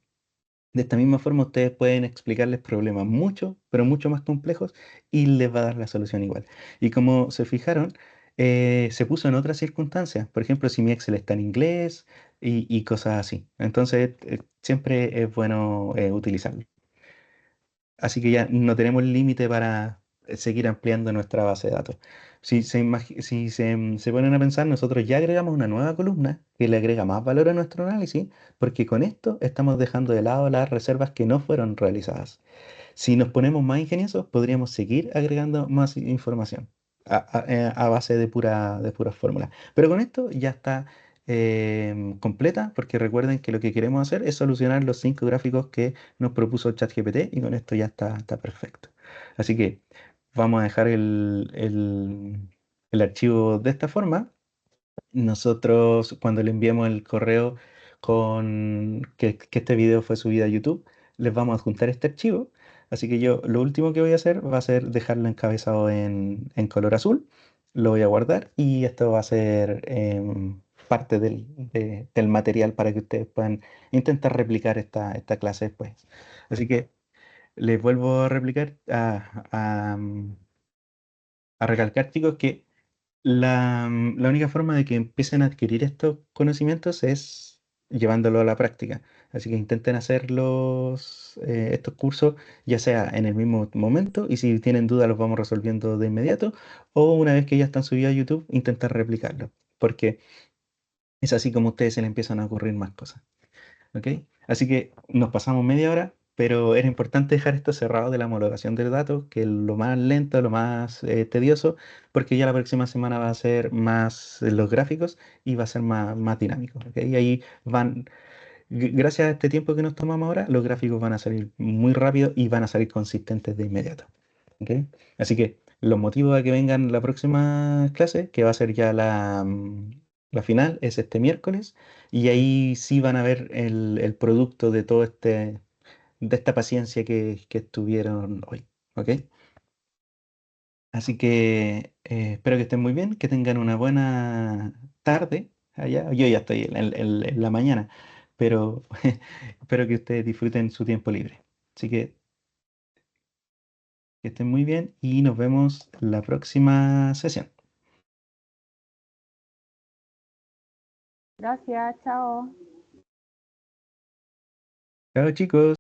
de esta misma forma ustedes pueden explicarles problemas mucho, pero mucho más complejos y les va a dar la solución igual. Y como se fijaron, se puso en otras circunstancias. Por ejemplo, si mi Excel está en inglés y cosas así. Entonces, siempre es bueno utilizarlo. Así que ya no tenemos límite para seguir ampliando nuestra base de datos. Si se ponen a pensar, nosotros ya agregamos una nueva columna que le agrega más valor a nuestro análisis, porque con esto estamos dejando de lado las reservas que no fueron realizadas. Si nos ponemos más ingeniosos, podríamos seguir agregando más información a base de puras fórmulas. Pero con esto ya está completa, porque recuerden que lo que queremos hacer es solucionar los 5 gráficos que nos propuso ChatGPT y con esto ya está perfecto. Así que vamos a dejar el archivo de esta forma. Nosotros, cuando le enviemos el correo con que este video fue subido a YouTube, les vamos a adjuntar este archivo. Así que yo lo último que voy a hacer va a ser dejarlo encabezado en color azul. Lo voy a guardar y esto va a ser parte del material para que ustedes puedan intentar replicar esta clase después. Así que les vuelvo a replicar, a recalcar, chicos, que la única forma de que empiecen a adquirir estos conocimientos es llevándolo a la práctica. Así que intenten hacer estos cursos, ya sea en el mismo momento, y si tienen dudas los vamos resolviendo de inmediato, o una vez que ya están subidos a YouTube, intentar replicarlo, porque es así como a ustedes se les empiezan a ocurrir más cosas. ¿Ok? Así que nos pasamos media hora, pero era importante dejar esto cerrado de la homologación del dato, que es lo más lento, lo más tedioso, porque ya la próxima semana va a ser más los gráficos y va a ser más dinámico. ¿Ok? Y ahí gracias a este tiempo que nos tomamos ahora, los gráficos van a salir muy rápido y van a salir consistentes de inmediato. ¿Ok? Así que los motivos a que vengan la próxima clase, que va a ser ya la final, es este miércoles, y ahí sí van a ver el producto de de esta paciencia que estuvieron hoy. ¿Ok? Así que espero que estén muy bien, que tengan una buena tarde allá. Yo ya estoy en la mañana, pero espero que ustedes disfruten su tiempo libre. Así que estén muy bien y nos vemos la próxima sesión. Gracias, chao. Chao, chicos.